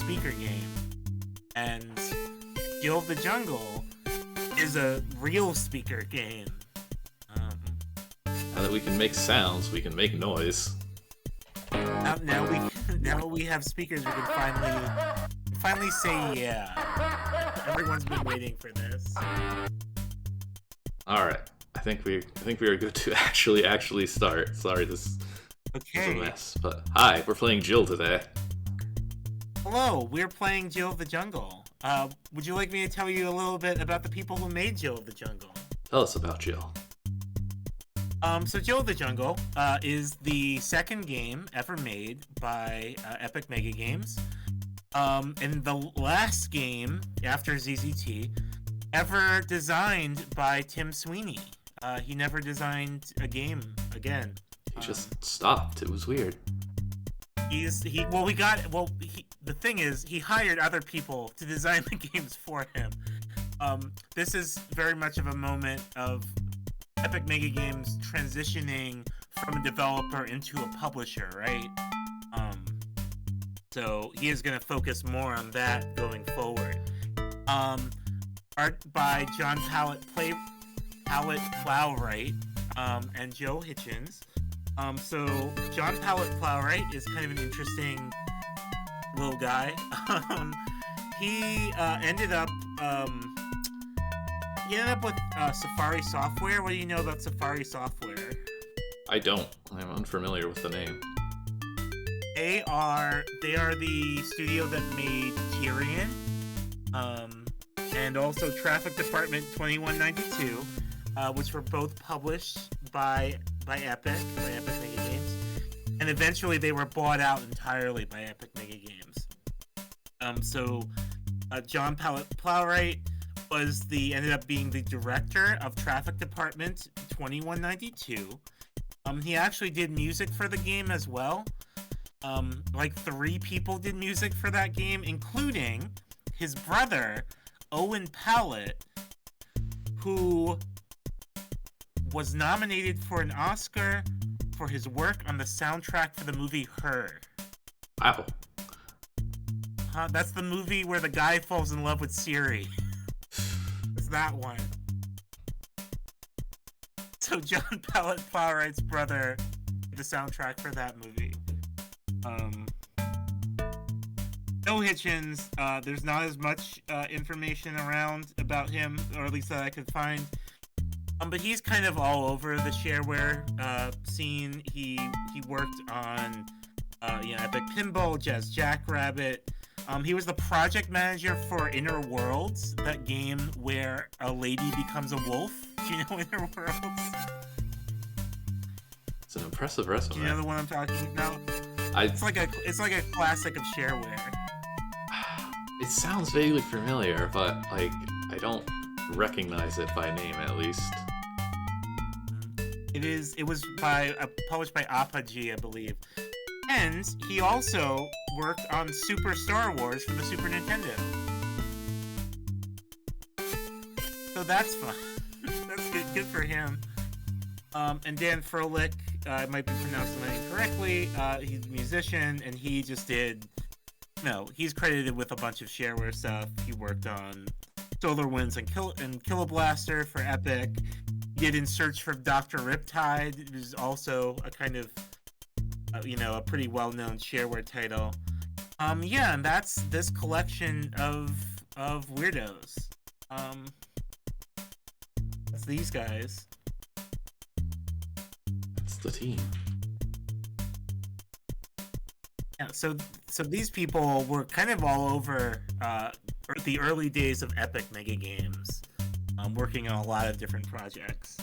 speaker game, and Jill of the Jungle is a real speaker game. Now that we can make sounds, we can make noise. Now we have speakers. We can finally say yeah. Everyone's been waiting for this. All right, I think we are good to actually start. Sorry, this is a mess. But hi, we're playing Jill today. Hello, we're playing Jill of the Jungle. Would you like me to tell you a little bit about the people who made Jill of the Jungle? Tell us about Jill. So Jill of the Jungle is the second game ever made by Epic Mega Games. And the last game after ZZT ever designed by Tim Sweeney. He never designed a game again. He just stopped. It was weird. The thing is, he hired other people to design the games for him. This is very much of a moment of Epic Mega Games transitioning from a developer into a publisher, right? So he is going to focus more on that going forward. Art by John Pallett-Plowright and Joe Hitchens. So John Pallett-Plowright is kind of an interesting little guy. He ended up with Safari Software. What do you know about Safari Software? I don't. I'm unfamiliar with the name. They are the studio that made Tyrion, and also Traffic Department 2192, which were both published by Epic Mega Games, and eventually they were bought out entirely by Epic Mega Games. John Pallett-Plowright ended up being the director of Traffic Department 2192. He actually did music for the game as well. Like 3 people did music for that game, including his brother, Owen Pallett, who was nominated for an Oscar for his work on the soundtrack for the movie Her. Wow. That's the movie where the guy falls in love with Siri. It's that one. So John Pallett-Plowright's brother did the soundtrack for that movie. No Hitchens. There's not as much information around about him, or at least that I could find. But he's kind of all over the shareware scene. He worked on Epic Pinball, Jazz Jackrabbit. He was the project manager for Inner Worlds, that game where a lady becomes a wolf. Do you know Inner Worlds? It's an impressive resume. Do you know the one I'm talking about? It's like a classic of shareware. It sounds vaguely familiar, but I don't recognize it by name at least. It was published by Apogee, I believe. And he also worked on Super Star Wars for the Super Nintendo. So that's fun. That's good for him. And Dan Froelich, I might be pronouncing that incorrectly. He's a musician, and he just did. He's credited with a bunch of shareware stuff. He worked on Solar Winds and Killa Blaster for Epic. He did In Search for Dr. Riptide. It was also a kind of, a pretty well-known shareware title. And that's this collection of weirdos. That's these guys. That's the team. Yeah, so these people were kind of all over the early days of Epic Mega Games, working on a lot of different projects.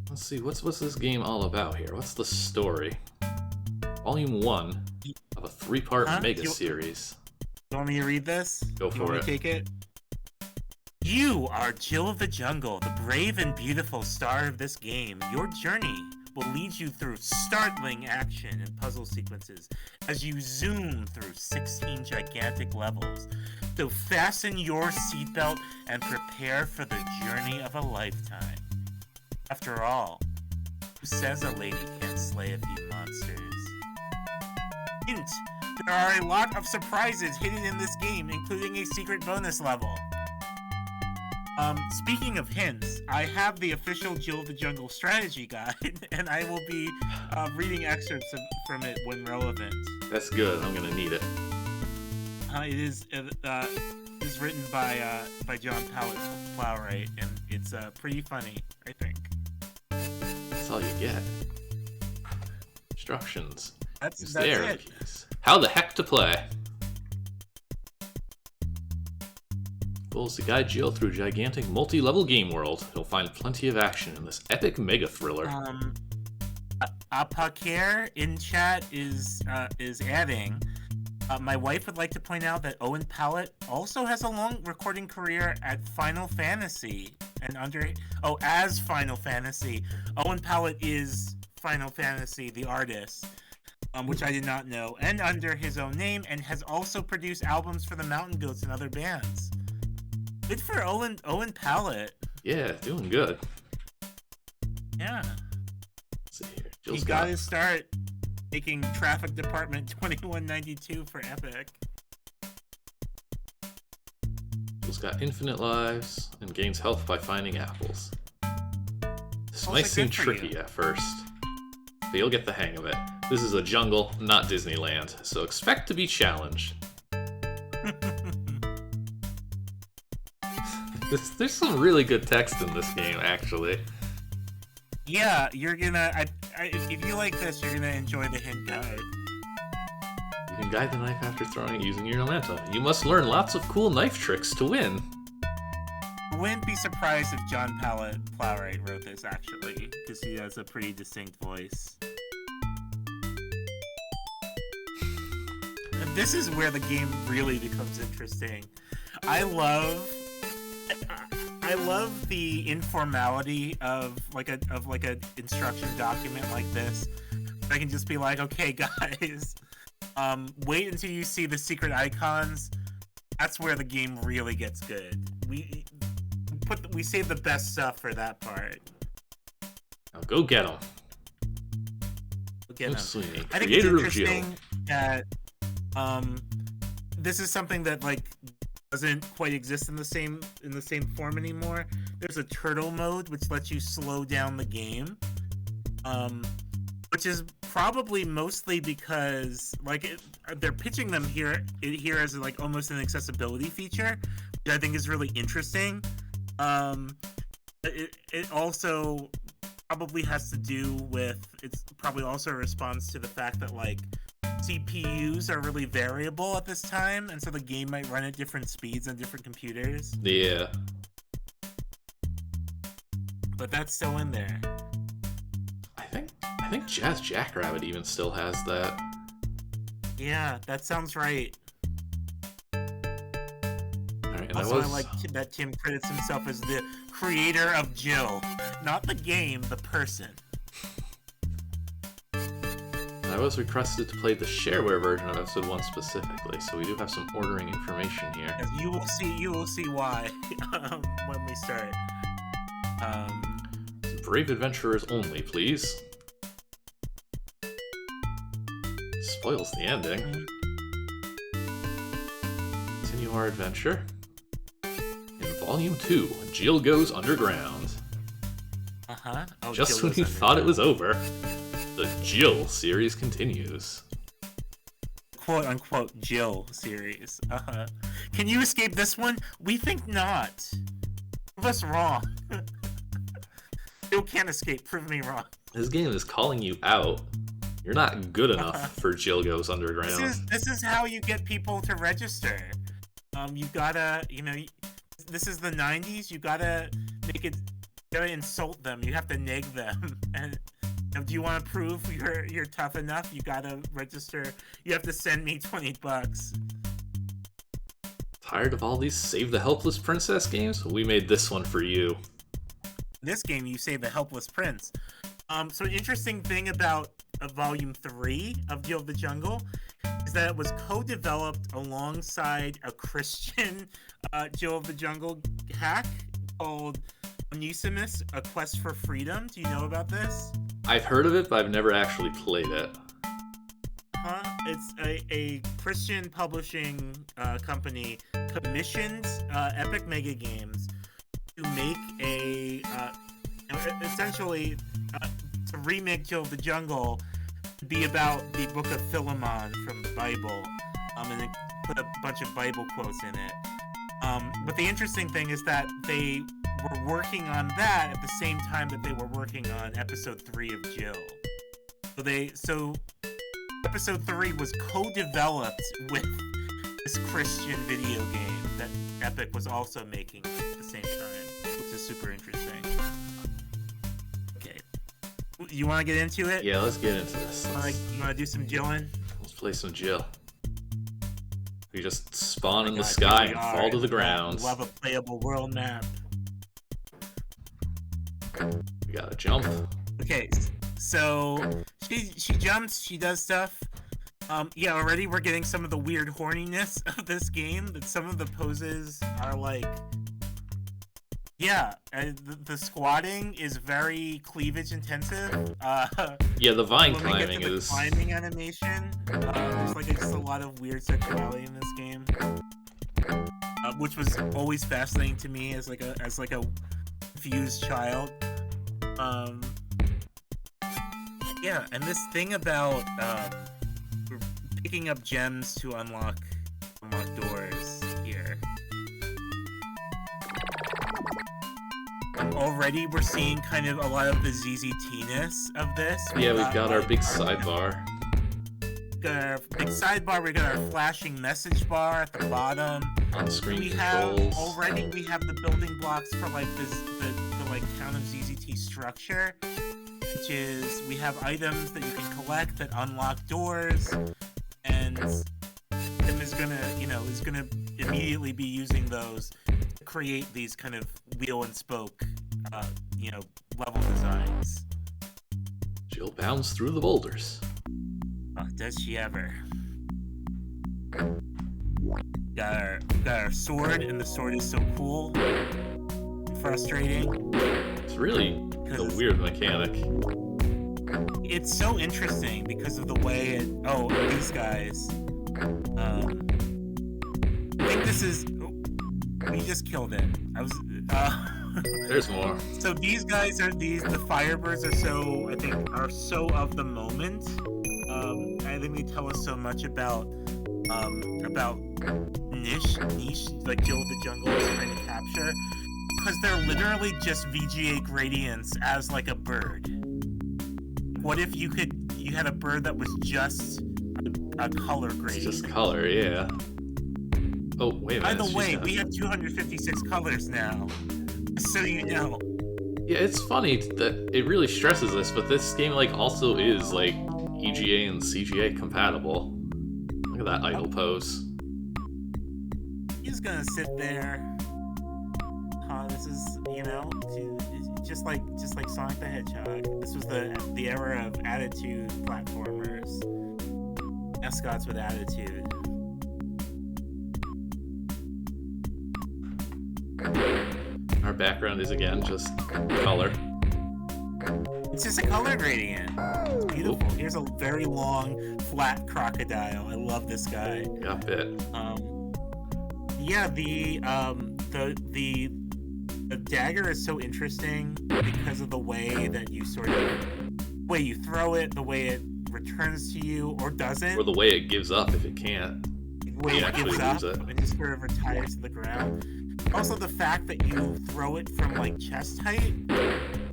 Let's see, what's this game all about here? What's the story? Volume 1 of a 3-part mega series. You want me to read this? Go for it. You want me to take it? You are Jill of the Jungle, the brave and beautiful star of this game. Your journey will lead you through startling action and puzzle sequences as you zoom through 16 gigantic levels. So fasten your seatbelt and prepare for the journey of a lifetime. After all, who says a lady can't slay a few monsters? Hint, there are a lot of surprises hidden in this game, including a secret bonus level. Speaking of hints, I have the official Jill of the Jungle strategy guide, and I will be reading excerpts from it when relevant. That's good. I'm gonna need it. It is written by John Pallett-Plowright, and it's pretty funny, I think. That's all you get. Instructions. That's arrow it. keys. How the heck to play? Goals to guide Jill through a gigantic multi-level game world. He'll find plenty of action in this epic mega thriller. Apakare in chat is adding. My wife would like to point out that Owen Pallett also has a long recording career at Final Fantasy and as Final Fantasy. Owen Pallett is Final Fantasy, the artist, which I did not know, and under his own name, and has also produced albums for the Mountain Goats and other bands. Good for Owen Pallett. Yeah, doing good. Yeah. Let's see here. He got to start making Traffic Department 2192 for Epic. Jill's got infinite lives and gains health by finding apples. This might seem tricky at first, but you'll get the hang of it. This is a jungle, not Disneyland, so expect to be challenged. There's some really good text in this game, actually. Yeah, you're gonna... if you like this, you're gonna enjoy the hint guide. You can guide the knife after throwing it using your Lanta. You must learn lots of cool knife tricks to win. I wouldn't be surprised if John Pallett-Plowright wrote this, actually, because he has a pretty distinct voice. And this is where the game really becomes interesting. I love the informality of like a instruction document like this. I can just be like, okay, guys, wait until you see the secret icons. That's where the game really gets good. We save the best stuff for that part. Now go get them. Go get them. Sweeney, I think it's creator of interesting that this is something that like doesn't quite exist in the same form anymore. There's a turtle mode which lets you slow down the game, which is probably mostly because like they're pitching them here as like almost an accessibility feature, which I think is really interesting. It also probably has to do with, it's probably also a response to the fact that like CPUs are really variable at this time, and so the game might run at different speeds on different computers. Yeah. But that's still in there. I think Jazz Jackrabbit even still has that. Yeah, that sounds right. Alright, also, I like that Tim credits himself as the creator of Jill. Not the game, the person. I was requested to play the shareware version of episode 1 specifically, so we do have some ordering information here. Yes, you will see why when we start. Brave adventurers only, please. Spoils the ending. Continue our adventure. In Volume 2, Jill Goes Underground. Uh-huh. Oh, Just Jill when Goes you thought it Underground. was over, the Jill series continues. Quote-unquote Jill series. Uh-huh. Can you escape this one? We think not. Prove us wrong. Jill can't escape. Prove me wrong. This game is calling you out. You're not good enough for Jill Goes Underground. This is how you get people to register. You gotta, this is the 90s. You gotta make it. You gotta insult them. You have to neg them. And do you want to prove you're tough enough? You gotta register. You have to send me $20. Tired of all these Save the Helpless Princess games? We made this one for you. In this game, you save the helpless prince. So an interesting thing about Volume 3 of Jill of the Jungle is that it was co-developed alongside a Christian Jill of the Jungle hack called Onesimus, A Quest for Freedom. Do you know about this? I've heard of it, but I've never actually played it. Huh? it's a Christian publishing company commissioned Epic Mega Games to make essentially to remake Joe of the Jungle to be about the Book of Philemon from the Bible, and then put a bunch of Bible quotes in it. But the interesting thing is that they were working on that at the same time that they were working on episode 3 of Jill. So episode 3 was co-developed with this Christian video game that Epic was also making at the same time, which is super interesting. Okay, you want to get into it? Yeah, let's get into this. You want to do some Jillin'? Let's play some Jill. We just spawn in the sky and fall to the ground. Love a playable world map. We gotta jump. Okay, so she jumps, she does stuff. Yeah, already we're getting some of the weird horniness of this game. That some of the poses are like, yeah, the squatting is very cleavage intensive. Yeah, the vine when climbing we get to the is. climbing animation. There's like just a lot of weird sexuality in this game, which was always fascinating to me as like a confused child. Yeah, and this thing about picking up gems to unlock doors here. Already we're seeing kind of a lot of the ZZT-ness of this. Yeah, we've got our big sidebar. Got our big sidebar, we got our flashing message bar at the bottom. On-screen controls. controls. We have the building blocks for like the like Count of ZZT structure, which is we have items that you can collect that unlock doors, and Tim is gonna immediately be using those to create these kind of wheel and spoke level designs. Jill bounds through the boulders. Oh, does she ever? Got our sword, and the sword is so cool. Frustrating. It's really a weird mechanic. It's so interesting because of the way it. Oh, these guys. I think this is. We just killed it. I was. There's more. So these guys are the Firebirds are so of the moment. I think they tell us so much about niche like Jill of the Jungle is trying to capture, because they're literally just VGA gradients as like a bird. What if you had a bird that was just a color gradient? It's just color, yeah. Oh, wait a minute. By the way, we have 256 colors now, so you know. Yeah, it's funny that it really stresses this, but this game also is EGA and CGA compatible. Look at that idle pose. He's gonna sit there. This is just like Sonic the Hedgehog. This was the era of attitude platformers. Mascots with attitude. Our background is again just color. It's just a color gradient. It's beautiful. Ooh. Here's a very long, flat crocodile. I love this guy. Got bit. Yeah, the dagger is so interesting because of the way that you way you throw it, the way it returns to you or doesn't, or the way it gives up if it can't. The way it gives up and just sort of retires to the ground. Also, the fact that you throw it from chest height,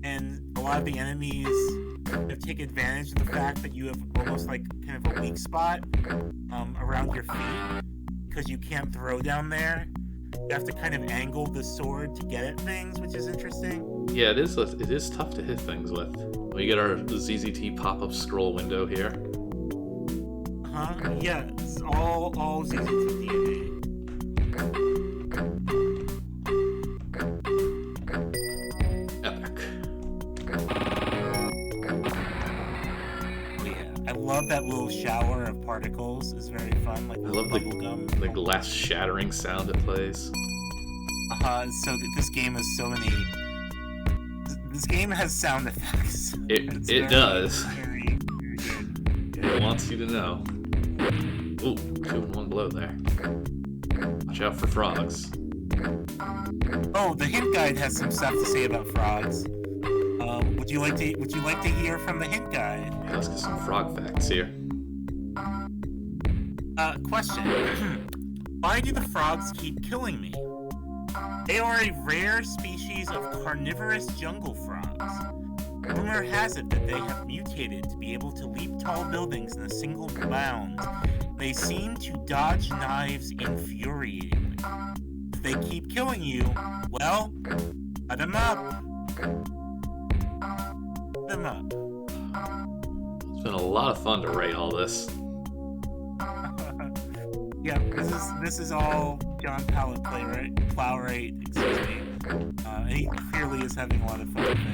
and a lot of the enemies take advantage of the fact that you have almost kind of a weak spot around your feet, because you can't throw down there. You have to kind of angle the sword to get at things, which is interesting. Yeah, it is tough to hit things with. We get our ZZT pop-up scroll window here. Yeah, it's all ZZT DNA. Epic. Yeah, I love that little shower of particles. It's very fun. I love the glass shattering sound it plays. So this game has so many. This game has sound effects. It does. Very, very good. It wants you to know. Ooh, 2 in 1 blow there. Watch out for frogs. Oh, the hint guide has some stuff to say about frogs. Would you like to hear from the hint guide? Yeah, let's get some frog facts here. Question. Why do the frogs keep killing me? They are a rare species of carnivorous jungle frogs. Rumor has it that they have mutated to be able to leap tall buildings in a single bound. They seem to dodge knives infuriatingly. If they keep killing you, well, cut them up. Cut them up. It's been a lot of fun to write all this. Yeah, this is all John Pallett-Plowright, excuse me. He clearly is having a lot of fun with it.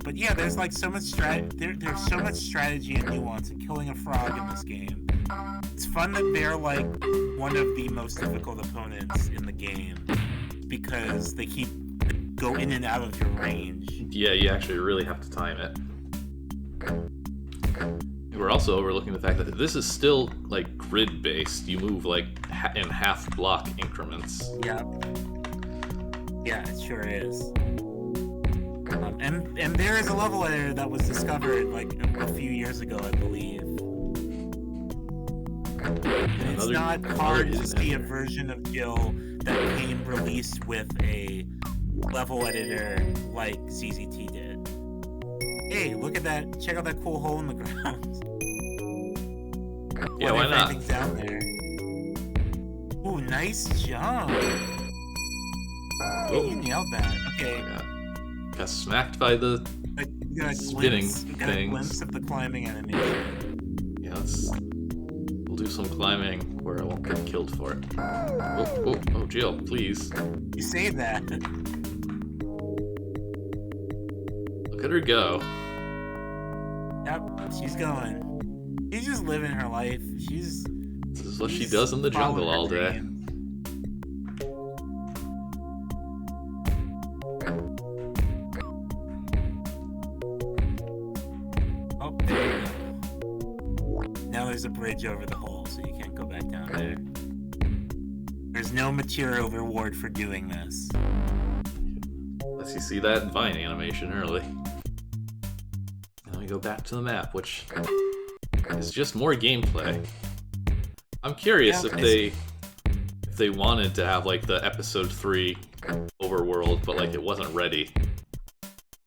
But yeah, there's like so much there's so much strategy and nuance in killing a frog in this game. It's fun that they're like one of the most difficult opponents in the game because they go in and out of your range. Yeah, you actually really have to time it. We're also overlooking the fact that this is still like grid-based. You move like in half-block increments. Yeah. Yeah, it sure is. And there is a level editor that was discovered like a few years ago, I believe. And it's not hard to see a version of Jill that came released with a level editor like ZZT did. Hey, look at that! Check out that cool hole in the ground. Yeah, why not? Everything's down there. Ooh, nice jump! Oh. You nailed that. Okay. Got smacked by the spinning things. You got a glimpse of the climbing animation. Yeah, we'll do some climbing where I won't get killed for it. Oh, Jill, please. You say that. Look at her go. Yep, she's going. She's just living her life. This is what she does in the jungle all day. Oh, there you go. Now there's a bridge over the hole, so you can't go back down there. There's no material reward for doing this. Unless you see that vine animation early. Now we go back to the map, which is just more gameplay. I'm curious if they wanted to have like the episode 3 overworld, but like it wasn't ready.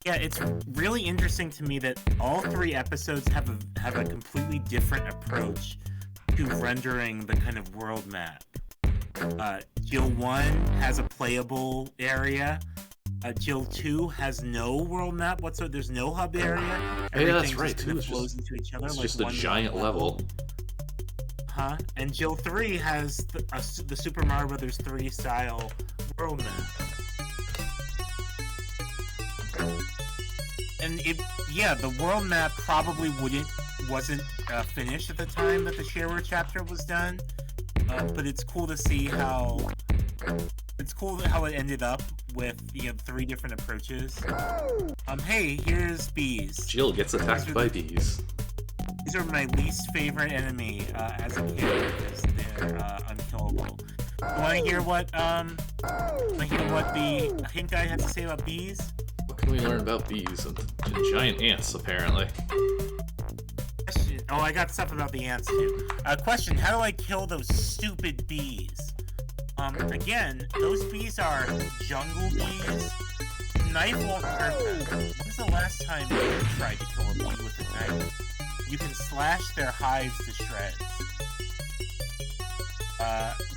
Yeah, it's really interesting to me that all 3 episodes have a completely different approach to rendering the kind of world map. Jill 1 has a playable area. Jill 2 has no world map whatsoever. There's no hub area. Yeah, that's right. Kind of flows into each other. It's like just a giant level. Huh? And Jill 3 has the Super Mario Bros. 3 style world map. And the world map probably wasn't finished at the time that the shareware chapter was done. But it's cool to see how it ended up with 3 different approaches. Hey, here's bees. Jill gets attacked by bees. These are my least favorite enemy as a kid because they're unkillable. You want to hear what the hint guy has to say about bees? What can we learn about bees and giant ants, apparently? Question. Oh, I got stuff about the ants too. Question: how do I kill those stupid bees? Again, those bees are jungle bees. Knife won't hurt them. When's the last time you tried to kill a bee with a knife? You can slash their hives to shreds.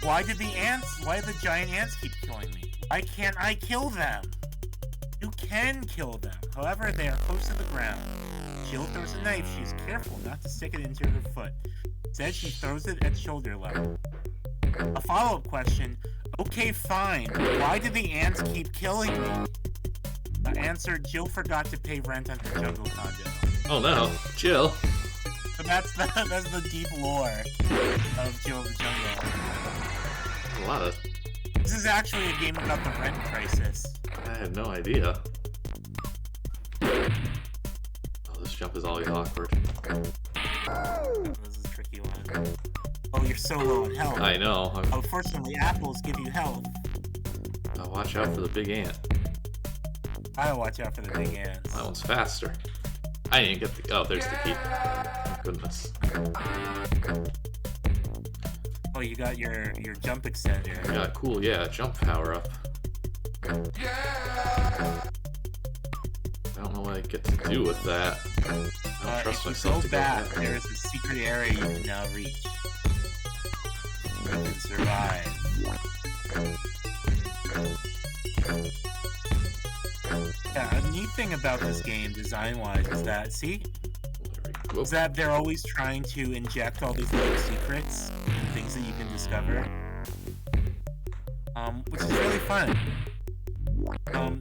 Why do the giant ants keep killing me? Why can't I kill them? You can kill them. However, they are close to the ground. Jill throws a knife. She's careful not to stick it into her foot. Instead, she throws it at shoulder level. A follow-up question. Okay, fine. Why do the ants keep killing me? Answer, Jill forgot to pay rent on her jungle condo. Oh no, Jill. So that's the deep lore of Jill the Jungle. A lot of... This is actually a game about the rent crisis. I had no idea. Oh, this jump is always awkward. This is a tricky one. Oh, you're so low in health. I know. Unfortunately, apples give you health. I'll watch out for the big ant. I watch out for the big ants. That one's faster. I didn't get the... Oh, there's the key. Thank goodness. Oh, you got your jump extender. Yeah, cool. Yeah, jump power up. I don't know what I get to do with that. I don't trust myself to go back. there. There is a secret area you can now reach. You can survive. Yeah, a neat thing about this game, design-wise, is that, see? Is that they're always trying to inject all these little secrets and things that you can discover. Which is really fun.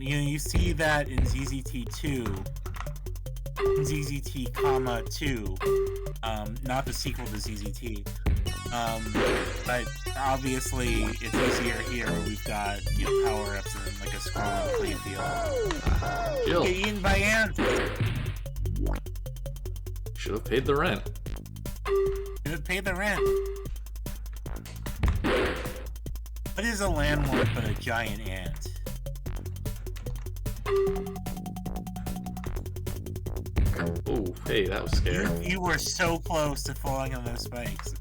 You see that in ZZT2, ZZT, 2, not the sequel to ZZT. But obviously it's easier here where we've got, power-ups and like a scrolling playfield. Jill. Get eaten by ants! Should have paid the rent. Should have paid the rent. What is a landlord but a giant ant? Oh, hey, that was scary. You were so close to falling on those spikes.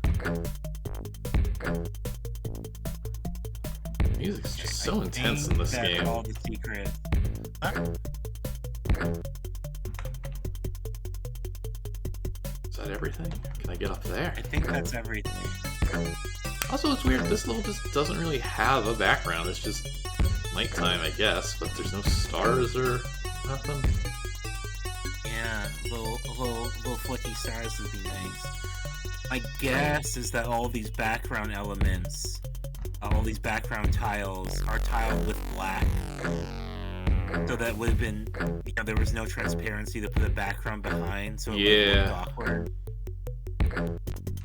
Music's just so intense in this game. All the secrets. Huh? Is that everything? Can I get up there? I think that's everything. Also, it's weird, this level just doesn't really have a background. It's just nighttime, I guess, but there's no stars or nothing. Yeah, little flicky stars would be nice. My guess is that all these background elements, all these background tiles, are tiled with black. So that would have been, there was no transparency to put a background behind, so it would look awkward.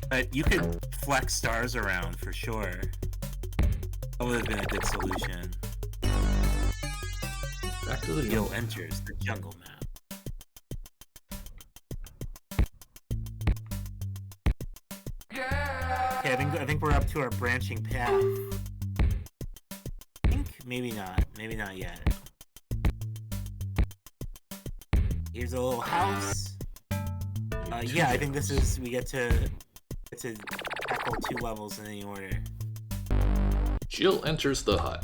But you could flex stars around for sure. That would have been a good solution. Back to the Gil enters the jungle map. Okay, I think we're up to our branching path. I think maybe not yet. Here's a little house. Yeah, I think this is, we get to tackle 2 levels in any order. Jill enters the hut.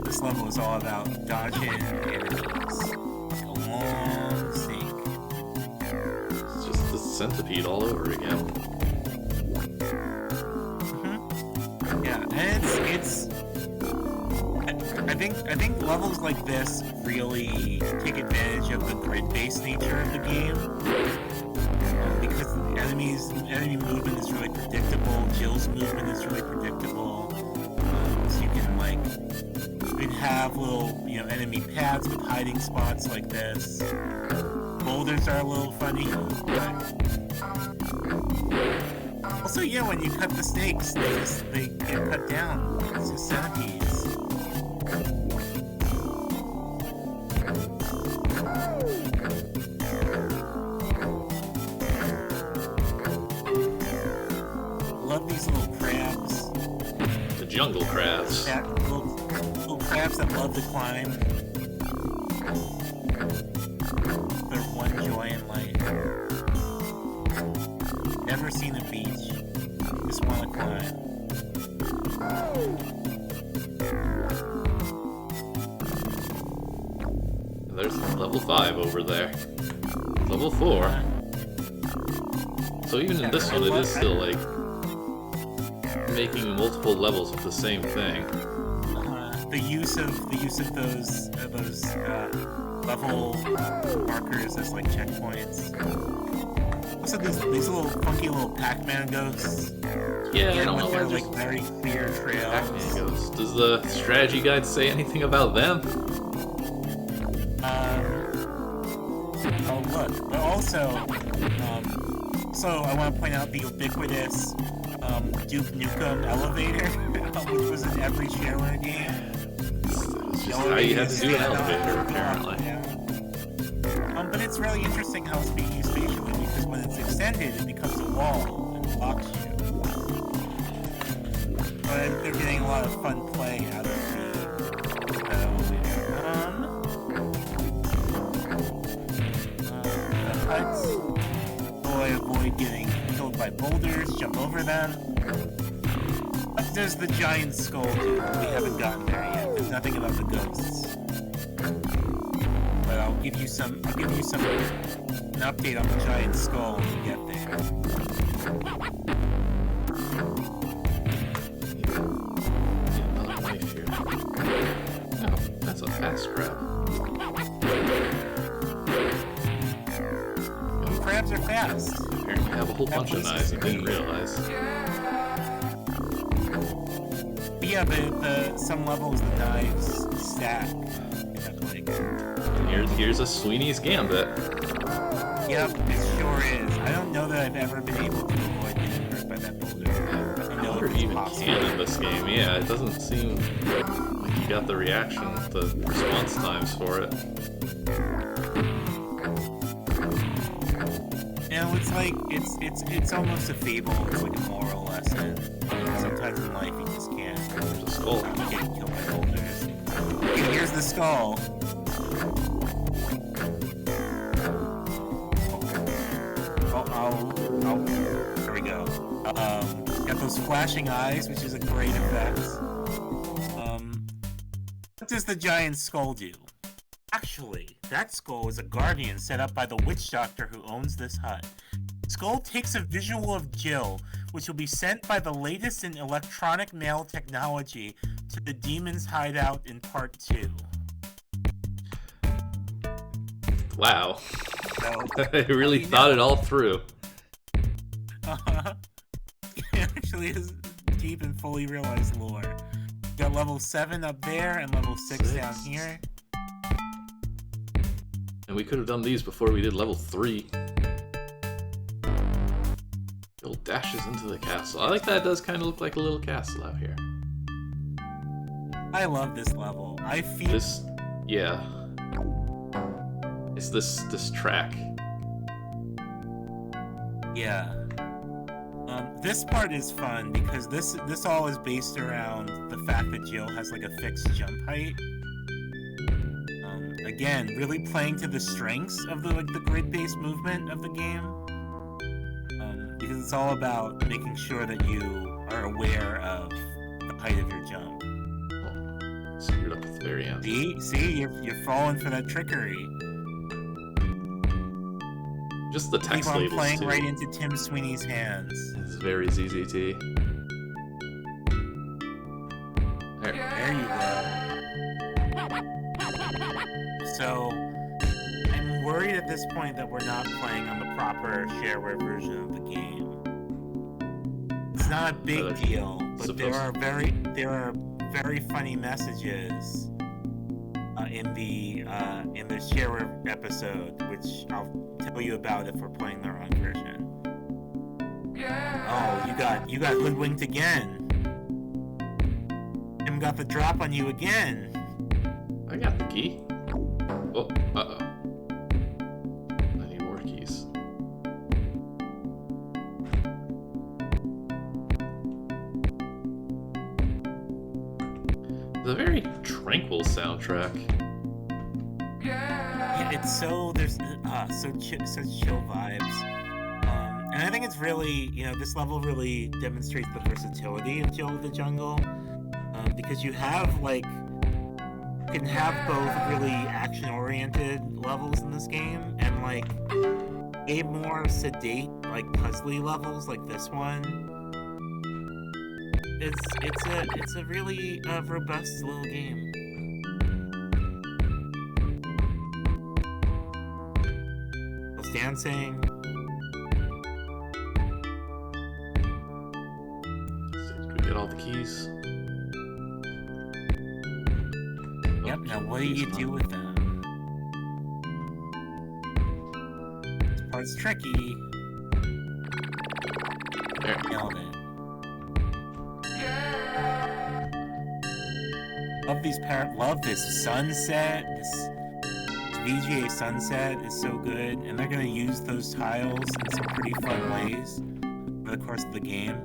This level is all about dodging enemies. Like a long snake. It's just the centipede all over again. Yeah, and it's I think levels like this really take advantage of the grid-based nature of the game. Because the enemy movement is really predictable, Jill's movement is really predictable. So you can have little, enemy paths with hiding spots like this. Boulders are a little funny, but also, when you cut the snakes, they get cut down. It's just centipedes. Love these little crabs. The jungle crabs. Little crabs that love to climb. Their one joy in life. Never seen a beach. Just want to climb. There's level 5 over there. Level 4. So even in this one, it is still making multiple levels of the same thing. The use of those level markers as checkpoints. Also, these little funky little Pac-Man ghosts. Yeah, I don't know. With their very clear trails. Pac-Man ghosts. Does the strategy guide say anything about them? Oh look, but also, I want to point out the ubiquitous Duke Nukem elevator, which was in every shareware game. It's just how you have to do an elevator, apparently. But it's it's really interesting how it's being used spatially, because when it's extended, it becomes a wall and blocks you. But they're getting a lot of fun play out of the huts. Boy, avoid getting killed by boulders, jump over them. What does the giant skull do? We haven't gotten there yet. There's nothing about the ghosts. But I'll give you an update on the giant skull when we get there. Another knife here. Oh, that's a fast grab. Crabs are fast. Apparently have a whole bunch of knives and didn't realize. But yeah, but some levels the knives stack. Here's a Sweeney's Gambit. Yep, it sure is. I don't know that I've ever been able to avoid getting hurt by that boulder. I know Or it's even possible. can in this game. Yeah, it doesn't seem like you got the reaction, the response times for it. You know, it's like it's almost a fable. It's like a moral lesson. Sometimes in life you just can't. There's a skull. You get killed by boulders. Okay, here's the skull. There we go. Got those flashing eyes, which is a great effect. What does the giant skull do? Actually, that skull is a guardian set up by the witch doctor who owns this hut. Skull takes a visual of Jill, which will be sent by the latest in electronic mail technology to the demon's hideout in Part 2. Wow. So, They really thought it all through. It actually is deep and fully realized lore. Got level 7 up there and level 6 down here. And we could have done these before we did level 3. Bill dashes into the castle. I like that. It does kind of look like a little castle out here. I love this level. I feel This, yeah. It's this track. yeah. This part is fun because this all is based around the fact that Jill has like a fixed jump height. Again, really playing to the strengths of the grid-based movement of the game. Because it's all about making sure that you are aware of the height of your jump. Oh, screwed up at the very end. See, you're falling for that trickery. Just the text Keep on labels playing too. right into Tim Sweeney's hands. It's very ZZT. There you go. So, I'm worried at this point that we're not playing on the proper shareware version of the game. It's not a big deal, but there are very funny messages in the shareware episode, which I'll tell you about if we're playing the wrong version. Oh, you got hoodwinked again. Tim got the drop on you again. I got the key. Oh, uh-oh. I need more keys. It's a very tranquil soundtrack. Yeah, it's there's such chill vibes. And I think it's really, this level really demonstrates the versatility of Jill of the Jungle. Because you can have both really action-oriented levels in this game and a more sedate, puzzly levels like this one. It's a really robust little game. Those dancing. Did we get all the keys? Yep, now what do you do with them? This part's tricky. There. Nailed it. Love this sunset. It's VGA Sunset is so good, and they're gonna use those tiles in some pretty fun ways over the course of the game.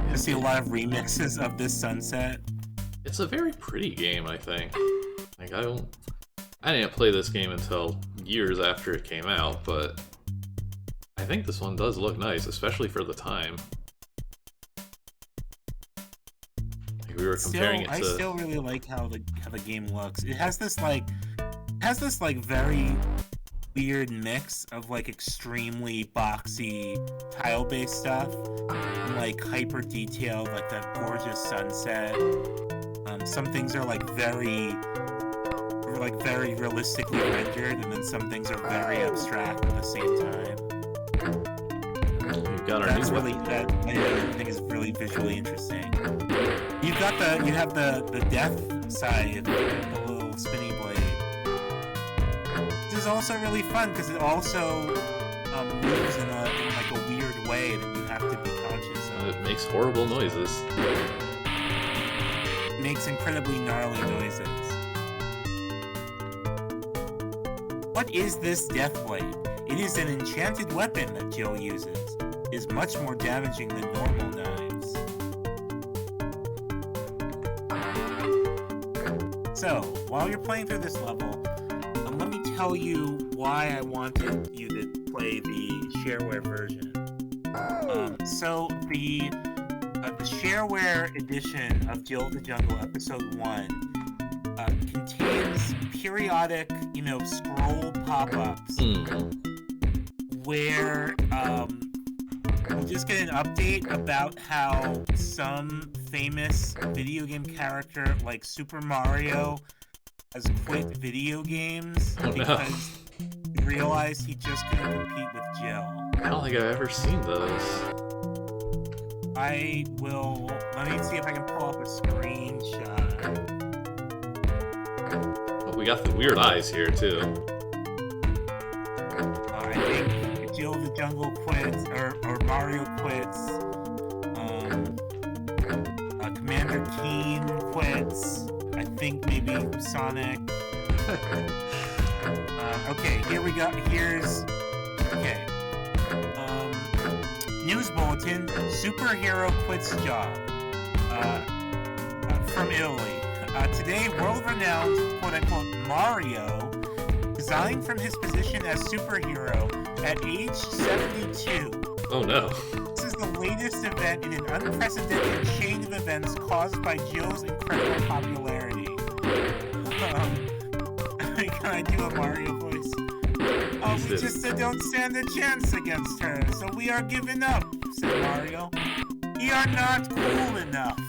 You'll see a lot of remixes of this Sunset. It's a very pretty game, I think. Like, I didn't play this game until years after it came out, but I think this one does look nice, especially for the time. Like, we were comparing it to... I still really like how the game looks. It has this like very weird mix of like extremely boxy tile-based stuff and like hyper detailed, like that gorgeous sunset. Some things are like very realistically rendered, and then some things are very abstract at the same time. We've got our That's really that I think is really visually interesting. You have the death side, the little spinny blade. This is also really fun because it also moves in like a weird way that you have to be conscious of. It makes horrible noises. It makes incredibly gnarly noises. What is this death blade? It is an enchanted weapon that Jill uses. It is much more damaging than normal knives. So, while you're playing through this level, let me tell you why I wanted you to play the shareware version. So the shareware edition of Jill of the Jungle Episode 1 contains periodic, scroll pop-ups where we'll just get an update about how some famous video game character like Super Mario has quit video games because he realized he just couldn't compete with Jill. I don't think I've ever seen those. Let me see if I can pull up a screenshot. Well, we got the weird eyes here, too. I think Jill of the Jungle quits, or Mario quits. Commander Keen quits. I think maybe Sonic. Okay, here we go. Okay. News bulletin: superhero quits job. From Italy. Today, world-renowned quote-unquote Mario resigned from his position as superhero at age 72. Oh no. This is the latest event in an unprecedented chain of events caused by Jill's incredible popularity. Can I do a Mario voice? We just don't stand a chance against her, so we are giving up, said Mario. We are not cool enough.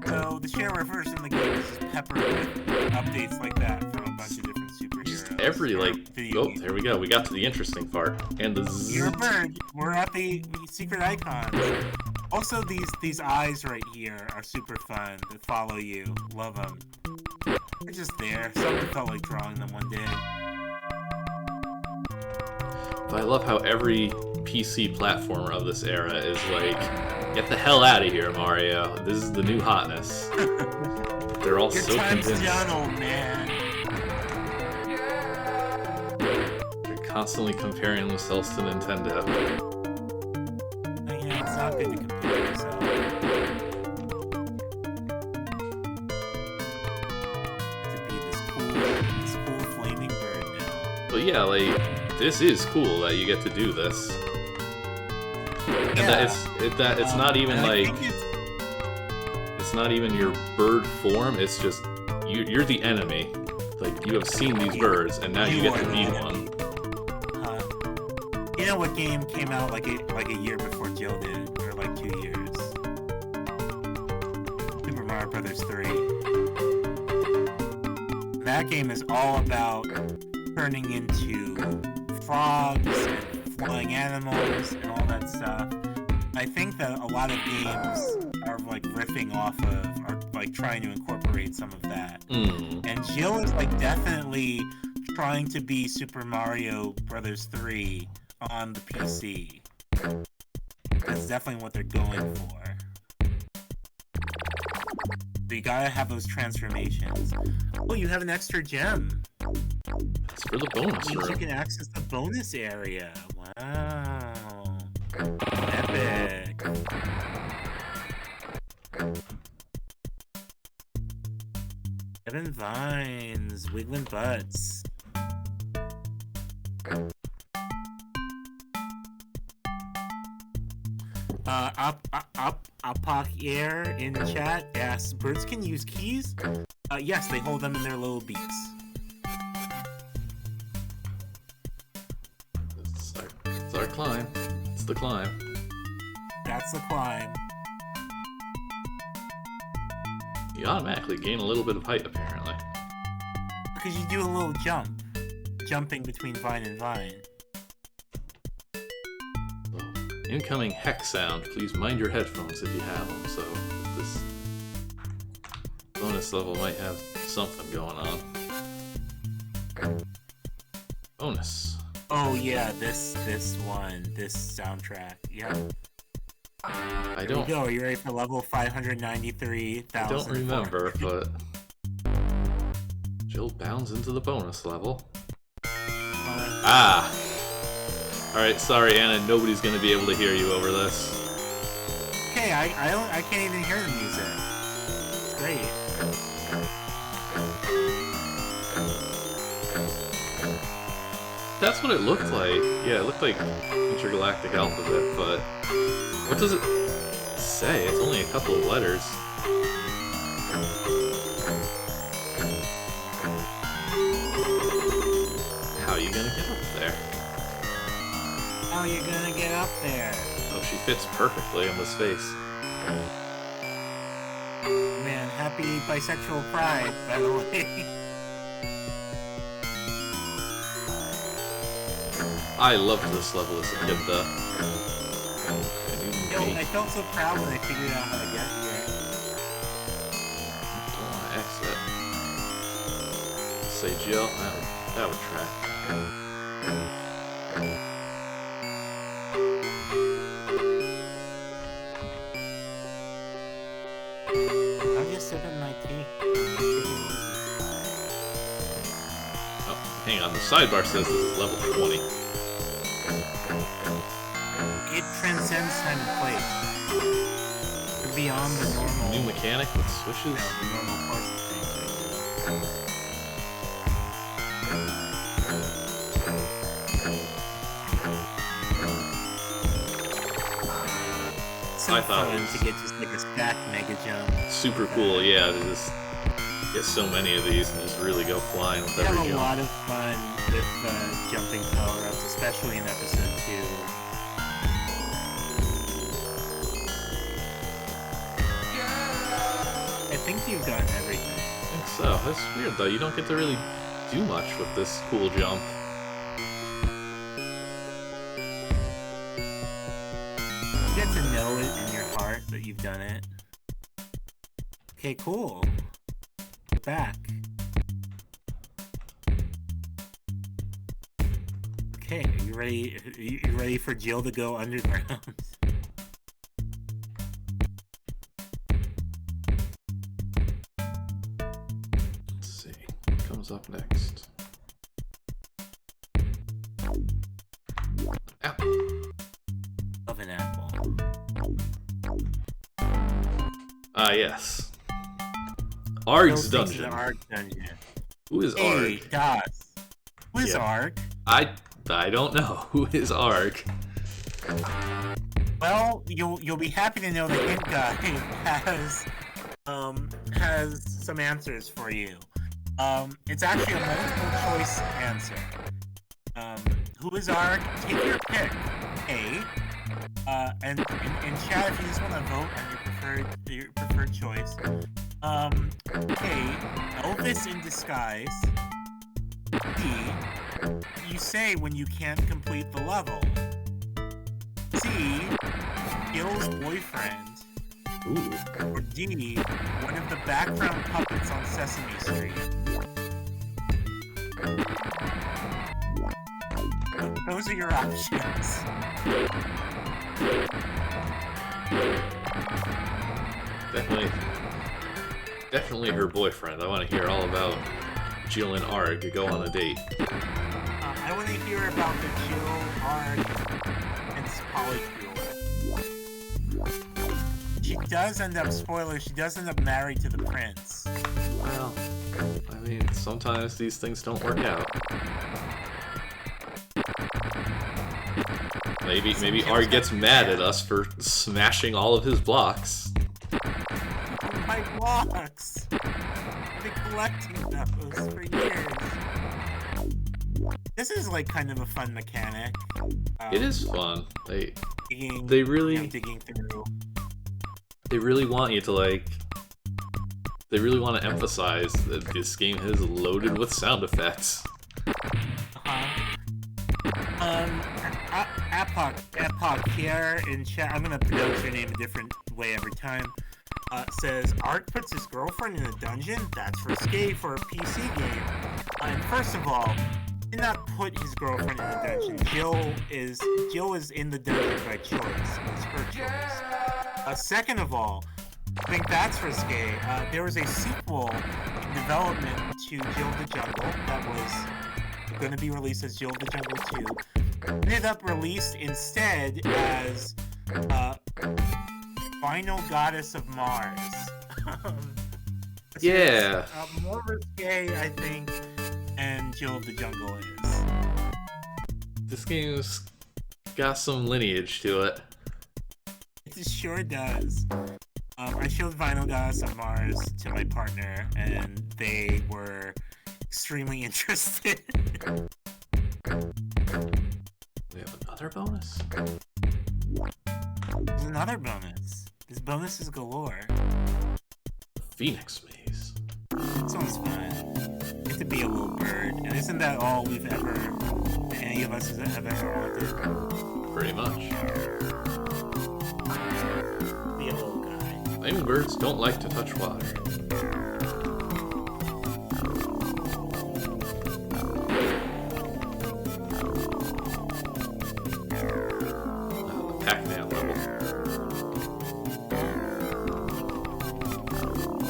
So the shareware version of the game is just peppered with updates like that from a bunch of different superheroes. There we go. We got to the interesting part. And the You're a bird. We're at the secret icons. Also, these eyes right here are super fun. That follow you. Love them. They're just there. Someone felt like drawing them one day. But I love how every PC platformer of this era is like, get the hell out of here, Mario. This is the new hotness. They're all so convinced. Your time's done, old man. They're constantly comparing themselves to Nintendo. It's not good to compare yourself. To be this cool flaming bird now. But yeah, like, this is cool that you get to do this. And that it's not even like it's not even your bird form. It's just you're the enemy. Like, you have seen these birds, and now you get to be one. You know what game came out like a year before Jill did, or like 2 years? Super Mario Brothers 3. That game is all about turning into frogs and flying animals and all that stuff. I think that a lot of games are like riffing off of, or like trying to incorporate some of that. And Jill is like definitely trying to be Super Mario Brothers 3 on the PC. That's definitely what they're going for. So you gotta have those transformations. Oh, you have an extra gem. It's for the bonus Means room. you can access the bonus area. Wow. Epic. Seven vines, wiggling butts. Apak Air in chat asks, birds can use keys? Yes, they hold them in their little beaks. It's our climb. It's the climb. That's the climb. You automatically gain a little bit of height, apparently. Because you do a little jump. Jumping between vine and vine. Incoming hex sound. Please mind your headphones if you have them. So this bonus level might have something going on. Bonus. Oh yeah, this one, this soundtrack. Yeah. I Here don't. we go. Are you ready for level 593,000? I don't remember, but Jill bounds into the bonus level. Ah. Alright, sorry Anna, nobody's gonna be able to hear you over this. Okay, I can't even hear the music. It's great. That's what it looked like. Yeah, it looked like intergalactic alphabet, but what does it say? It's only a couple of letters. How are you gonna get up there? How are you gonna get up there? Oh, she fits perfectly on this face. Man, happy bisexual pride, by the way. I loved this level as a kid, though. Yo, I felt so proud when I figured out how to get here. Don't want to exit. Say Jill, that would track. I'm just sipping my tea. Oh, hang on. The sidebar says this is level 20. It transcends time and place. You're beyond the normal. New mechanic with switches. The normal course of things. So I thought fun it was to get just like a stacked mega jump. super cool, yeah, to just get so many of these and just really go flying with We have every a jump. lot of fun with jumping power-ups, especially in episode 2. I think you've gotten everything. I think so. That's weird though, you don't get to really do much with this cool jump. You get to know it in your heart that you've done it. Okay, cool. We're back. Okay, are you ready? Are you ready for Jill to go underground? Let's see. What comes up next? Apple. Of an apple. Ah, yes. Arg's Jill takes you to dungeon. Arg dungeon. Who is Hey, Arg? Das. Who is Yeah. Arg? I don't know. Who is Arg? Well, you'll be happy to know that Hint Guy has some answers for you. It's actually a multiple choice answer. Who is Arg? Take your pick. A. And in chat, if you just want to vote on your preferred choice. A. Elvis in disguise. B. You say when you can't complete the level. C. Gil's boyfriend. Ooh. Or D. One of the background puppets on Sesame Street. Those are your options. Definitely her boyfriend. I want to hear all about Jill and Arg go on a date. I want to hear about the Jill, Arg, and polycule. She does end up, spoiler, she does end up married to the prince. Well, I mean, sometimes these things don't work out. Maybe Arg gets mad at us for smashing all of his blocks. My blocks! I've been collecting those for years. This is like kind of a fun mechanic. It is fun. They really digging through. They really want you to like. They really want to emphasize that this game is loaded with sound effects. Epoch here in chat. I'm gonna pronounce your name a different way every time. Says Art puts his girlfriend in a dungeon. That's risque for a PC game. And first of all, did not put his girlfriend in a dungeon. Jill is in the dungeon by choice. It's her choice. Second of all, I think that's risque. There was a sequel in development to Jill the Jungle that was going to be released as Jill the Jungle 2. Ended up released instead as Final Goddess of Mars. Yeah. More risque, I think, and Jill of the Jungle is. This game's got some lineage to it. It sure does. I showed Final Goddess of Mars to my partner, and they were extremely interested. We have another bonus? There's another bonus. This bonus is galore. Phoenix Maze. This one's fun. Get to be a little bird. And isn't that all we've ever, any of us have ever wanted? Pretty much. Be a little guy. Flaming birds don't like to touch water. Pac-Man level.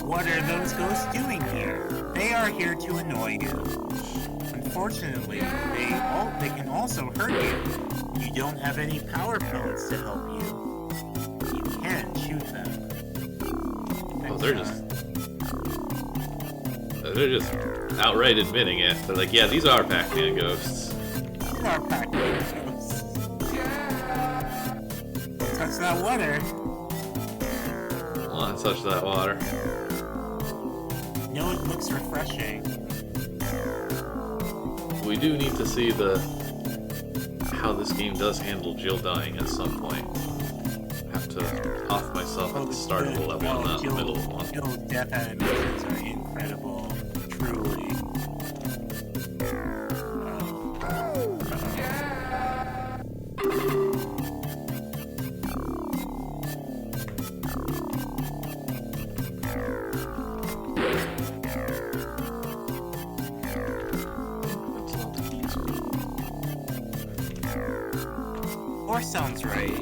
What are those ghosts doing here? They are here to annoy you. Unfortunately, they can also hurt you. You don't have any power pellets to help you. You can shoot them. Oh, they're just outright admitting it. They're like, yeah, these are Pac-Man ghosts. These are Pac-Man ghosts. Touch that water. I want to touch that water. No, it looks refreshing. We do need to see how this game does handle Jill dying at some point. I have to off myself at the start of the level and not in the middle of one. Jill's death animations are incredible. Truly. Sounds right.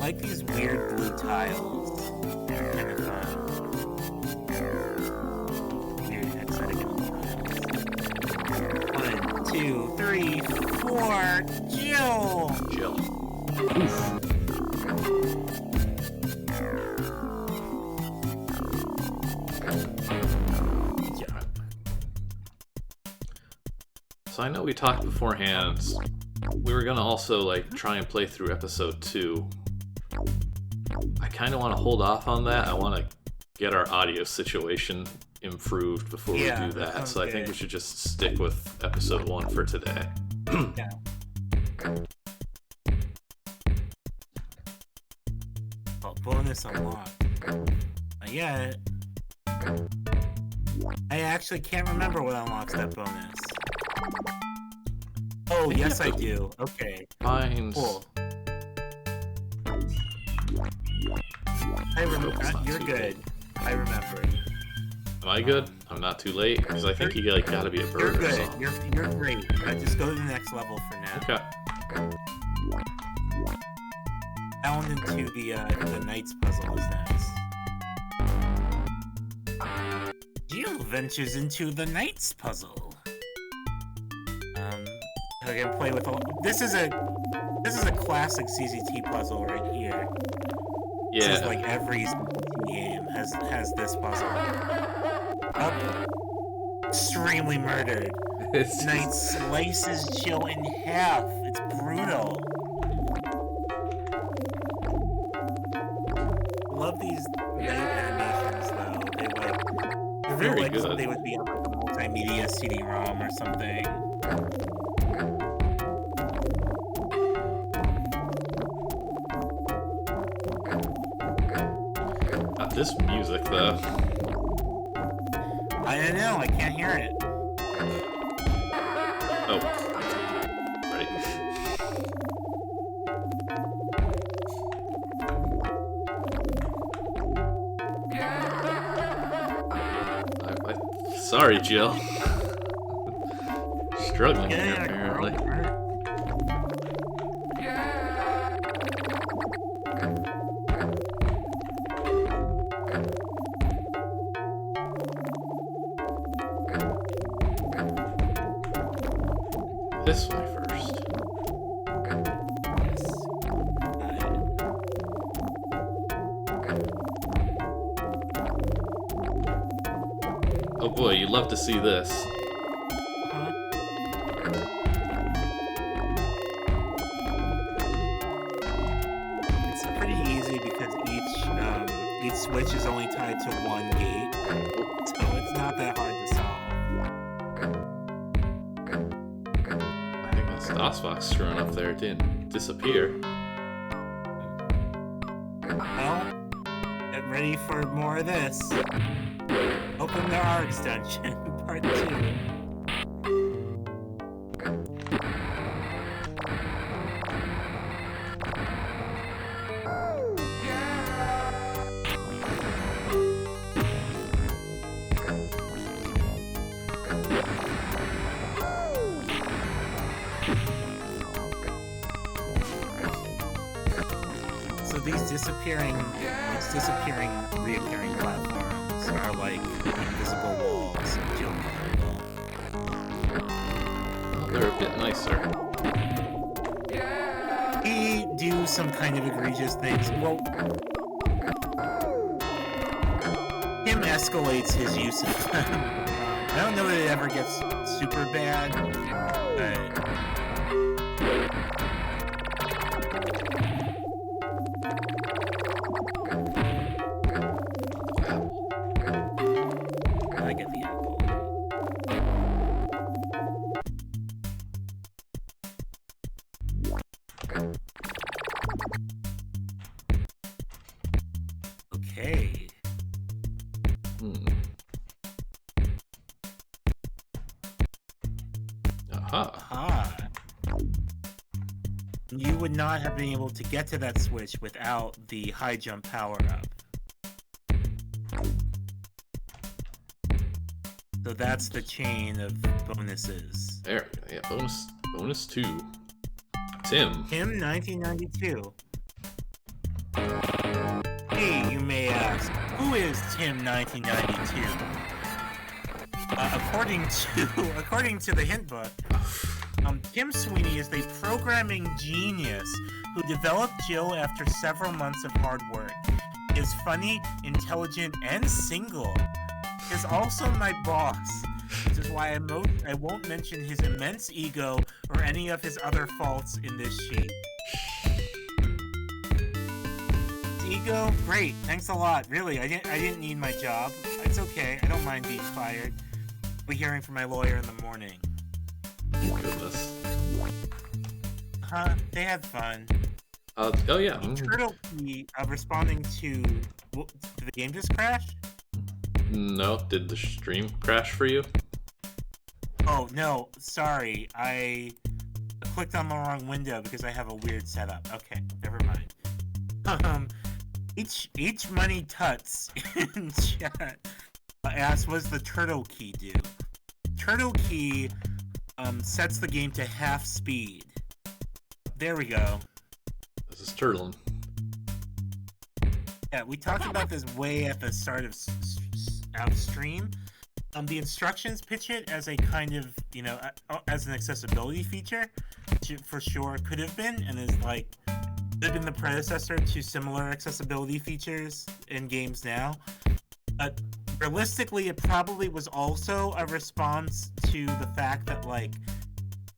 Like these weird blue tiles. They're kind of fun. Weird hexagonal tiles. 1, 2, 3, 4. Jill! Jill. So I know we talked beforehand, we were gonna also like try and play through episode 2. I kind of want to hold off on that. I want to get our audio situation improved before we do that. So I think we should just stick with episode 1 for today. Yeah. Oh, bonus unlocked. Yeah. I actually can't remember what unlocks that bonus. Oh, yes I do. Okay. Fine. Cool. I remember. You're good. I remember. Am I good? I'm not too late? Because I think you like gotta be a bird You're or good. something. You're great. Just go to the next level for now. Okay. Bound into the Knights puzzle is next. Jill ventures into the Knights puzzle. I can play with all. This is a classic CZT puzzle right here. Yeah. This is like every CZT game has this puzzle. Extremely murdered. Knight slices Jill in half. It's brutal. I love these Knight animations though. They're very good. They would be on like a multimedia CD-ROM or something. This music, though. I don't know, I can't hear it. Oh. Right. Sorry, Jill. Struggling here, apparently. This way first. Oh boy, you'd love to see this. It's pretty easy because each switch is only tied to one gate, so it's not that hard to solve. DOSBox screwing up there, it didn't disappear. Well, get ready for more of this. Open the R extension, part 2. Reappearing platforms are like invisible walls. Oh, they're a bit nicer. He do some kind of egregious things. Well, Tim escalates his use of them. I don't know that it ever gets super bad, but... You would not have been able to get to that switch without the high jump power-up. So that's the chain of bonuses. There we go. Yeah, bonus 2. Tim. Tim, 1992. Hey, you may ask, who is Tim, 1992? According to the hint book, Tim Sweeney is the programming genius who developed Jill after several months of hard work. He is funny, intelligent, and single. He is also my boss, which is why I won't mention his immense ego or any of his other faults in this sheet. His ego? Great, thanks a lot. Really, I didn't need my job. It's okay, I don't mind being fired. I'll be hearing from my lawyer in the morning. Goodness. They had fun. Oh yeah. Turtle Key responding to... Did the game just crash? No, did the stream crash for you? Oh, no, sorry. I clicked on the wrong window because I have a weird setup. Okay, never mind. Each money tuts in chat asked, what does the turtle key do? Turtle key sets the game to half speed. There we go. This is turtling. Yeah, we talked about this way at the start of our stream. The instructions pitch it as a kind of, you know, as an accessibility feature, which it for sure could have been, and is like, could have been the predecessor to similar accessibility features in games now. But realistically, it probably was also a response to the fact that, like,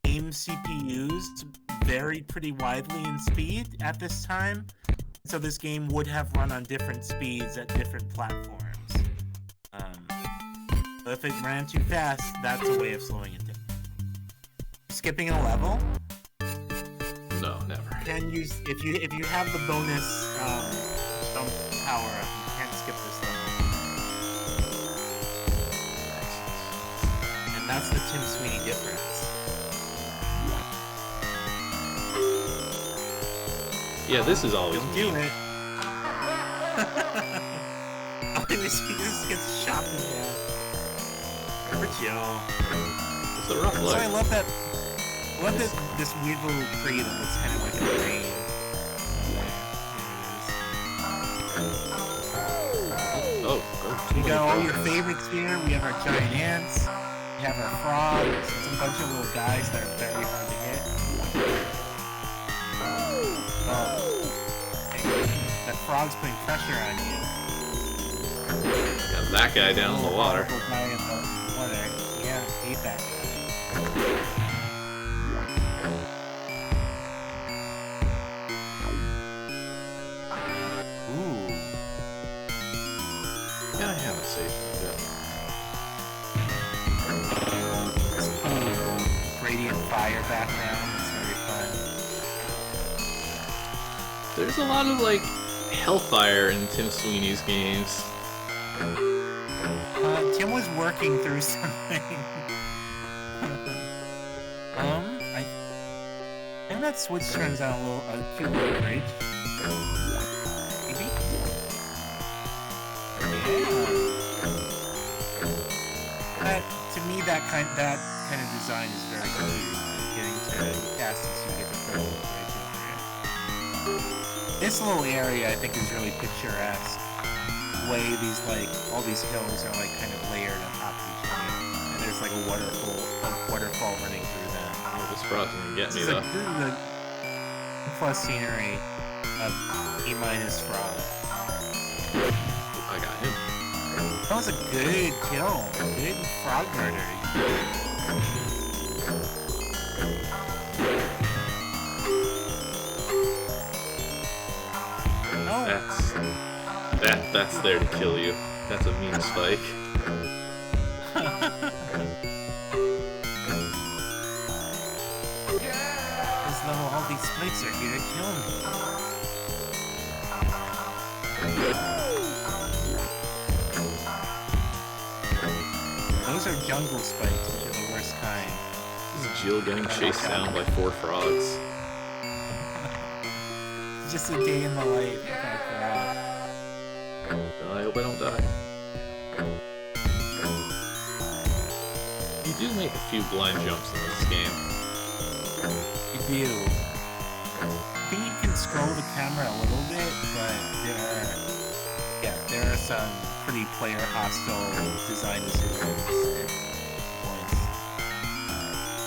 game CPUs varied pretty widely in speed at this time. So this game would have run on different speeds at different platforms. So if it ran too fast, that's a way of slowing it down. Skipping a level? No, never. Can use if you have the bonus jump power up, you can't skip this level. And that's the Tim Sweeney difference. Yeah, this is always Don't do it. He just gets shot in the head. Poor Joe. It's a rough So look. I love that. I love this weird little tree that looks kind of like a brain. Oh, We got all your favorites here. We have our giant ants. We have our frogs. It's a bunch of little guys that are very hard to hit. That frog's putting pressure on you. got that guy down in the water. Guy in the water. Yeah, hate that guy. Ooh. Yeah, I haven't saved it This cool radiant fire background. It's very fun. There's a lot of, like, hellfire in Tim Sweeney's games. Tim was working through something. I think that switch turns out a cute little bridge. Maybe? Yeah. To me, that kind of design is very cute. Getting to cast it so you get to put a little bridge over it. This little area, I think, is really picturesque. The way these, like, all these hills are, like, kind of layered on top of each other. And there's, like, a waterfall running through them. Oh, this frog's gonna get me, This is though. a plus scenery of E- frog. I got him. That was a good kill. Good frog murder. Oh. That's there to kill you. That's a mean spike. This level, all these spikes are here to kill me. Those are jungle spikes, which are the worst kind. This is Jill getting chased down by 4 frogs. Just a day in the life of a frog. I hope I don't die. You do make a few blind jumps in this game. You do. I think you can scroll the camera a little bit, but there are some pretty player hostile design decisions at points.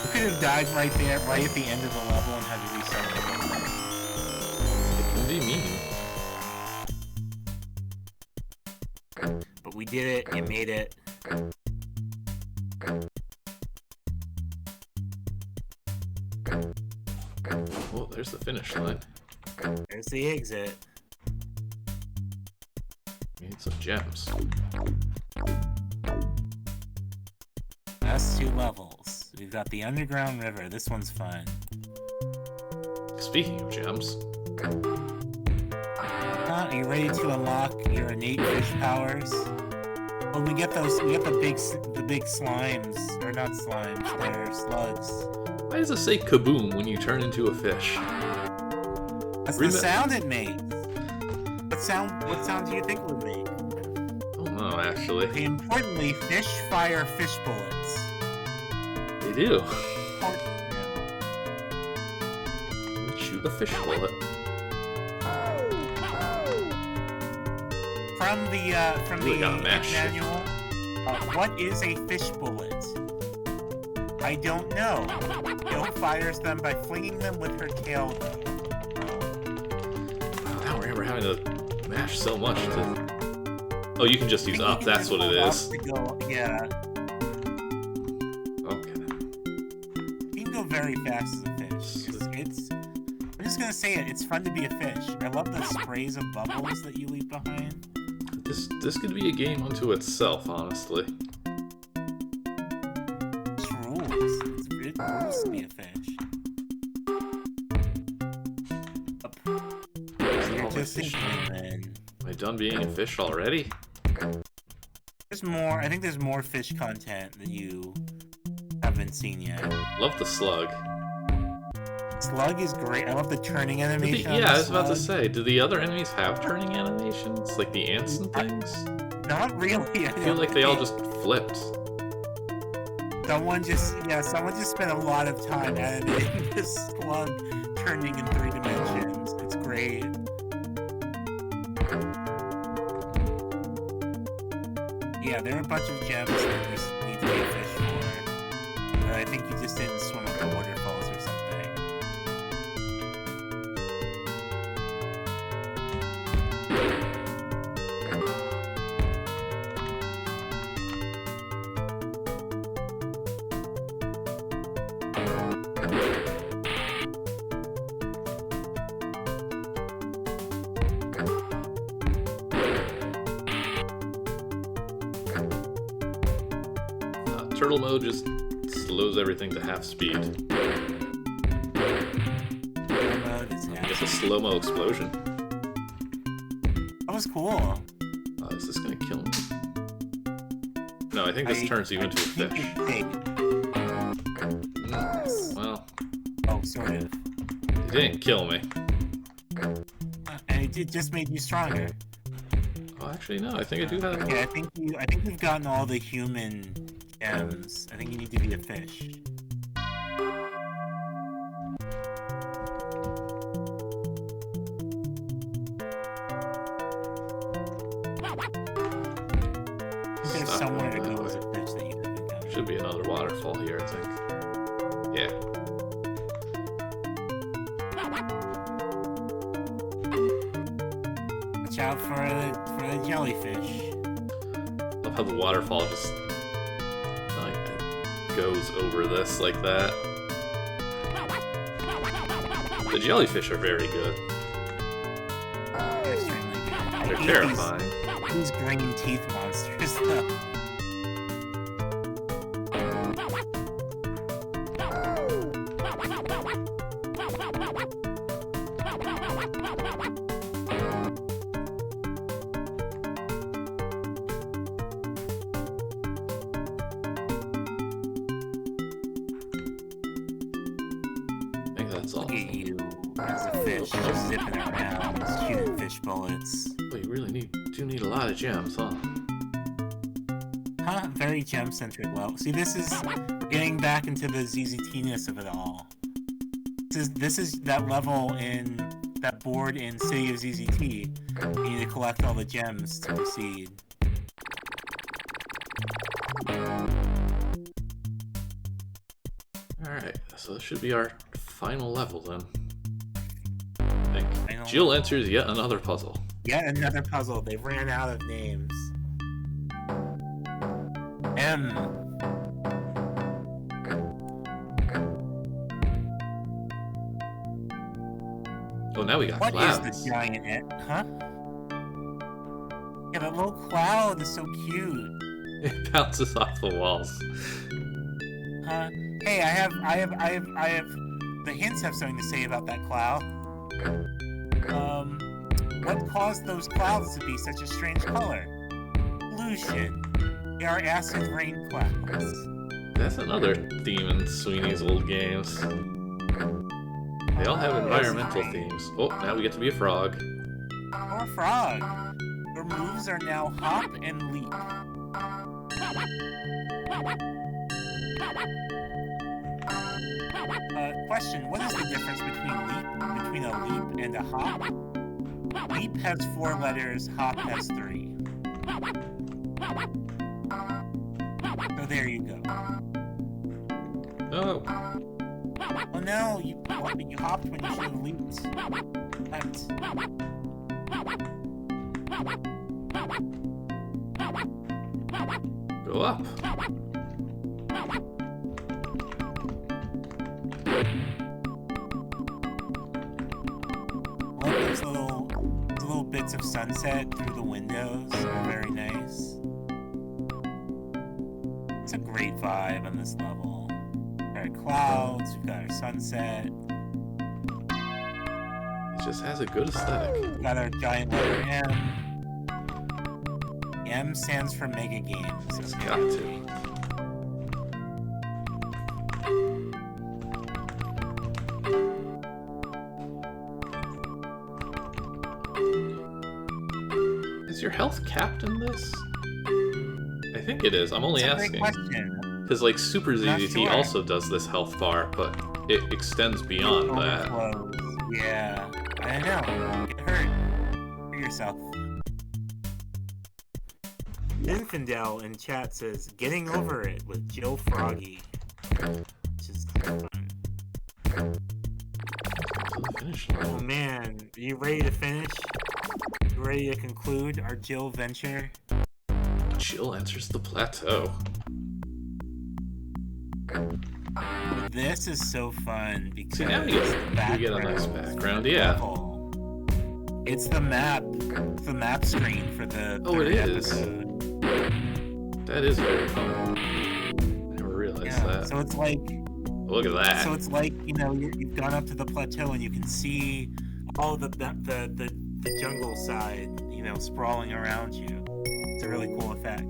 You could have died right there, right at the end of the level, and had to restart the whole thing. It can be mean. But we did it. You made it. Oh, there's the finish line. There's the exit. We need some gems. Last 2 levels. We've got the underground river. This one's fun. Speaking of gems, Are you ready to unlock your innate fish powers? When we get those, we get the big slimes, or not slimes, they're slugs. why does it say kaboom when you turn into a fish? That's the sound it makes. What sound do you think it would make? Oh no, actually. Okay, importantly, fish fire fish bullets. They do. Shoot a fish bullet. from the manual. What is a fish bullet? I don't know. Bill fires them by flinging them with her tail. Now we're having to mash so much to... Oh, you can just use up. That's what it is. Yeah. Okay. You can go very fast as a fish. I'm just gonna say it. It's fun to be a fish. I love the sprays of bubbles that you leave behind. This could be a game unto itself, honestly. It rules. It rules to be a fish. You're just a human. Am I done being a fish already? There's more. I think there's more fish content that you haven't seen yet. Love the slug. Slug is great. I love the turning animation. Yeah, I was about to say, do the other enemies have turning animations? Like the ants and things? Not really. I feel like they all just flipped. Someone just spent a lot of time animating this slug turning in 3 dimensions. It's great. Yeah, there are a bunch of gems that you just need to be a fish for. But I think you just didn't swim up the waterfalls or something. Turtle mode just slows everything to half speed. I guess a slow-mo explosion. That was cool. Is this gonna kill me? No, I think this turns you into a fish. Well. Oh, sort of. It didn't kill me. And it just made you stronger. Oh, actually, no. I think I do have. Okay, I think you've gotten all the human gems. I think you need to be a fish. There's somewhere to go as a fish that you haven't got. Should be another waterfall here, I think. Yeah. Watch out for the jellyfish. Love how the waterfall just goes over this like that. The jellyfish are very good. They're extremely good. They're terrifying. These green teeth monsters, though. That's Look at you as a fish, just zipping around, shooting fish bullets. Well, you really do need a lot of gems, huh? Huh? Very gem-centric. Well, see, this is getting back into the ZZT-ness of it all. This is that level in that board in City of ZZT. You need to collect all the gems to proceed. Alright, so this should be our final level then. I think. Jill enters yet another puzzle. Yet another puzzle. They ran out of names. M. Oh, now we got clouds. What is the giant ant? Huh? Yeah, that little cloud is so cute. It bounces off the walls. Huh? Hey, I have. The hints have something to say about that cloud. What caused those clouds to be such a strange color? Pollution. They are acid rain clouds. That's another theme in Sweeney's old games. They all have environmental themes. Oh, now we get to be a frog. Or a frog. Your moves are now hop and leap. Question, what is the difference between a leap and a hop? Leap has 4 letters, hop has 3. So there you go. Oh. Oh no, you hopped when you should have leaped. Go up. I like those little bits of sunset through the windows. They're very nice. It's a great vibe on this level. We've got our clouds, we've got our sunset. It just has a good aesthetic. We've got our giant letter M. M stands for Mega Games. It's got to. Is your health capped in this? I think it is. I'm only That's a asking. great question. Because, like, Super Not ZZT sure. also does this health bar, but it extends beyond that. Overflows. Yeah. I don't know. Get hurt. Hurt yourself. Infidel in chat says, "Getting over it with Jill Froggy," which is fun. To the finish line. Oh man, are you ready to finish? You ready to conclude our Jill venture? Jill enters the plateau. This is so fun because See, now you get a nice background, yeah. level. It's the map screen for the Oh, third it is. episode. That is very fun. I never realized Yeah, that. so it's like Look at that. So it's like, you know, you've gone up to the plateau and you can see all the jungle side, you know, sprawling around you. It's a really cool effect.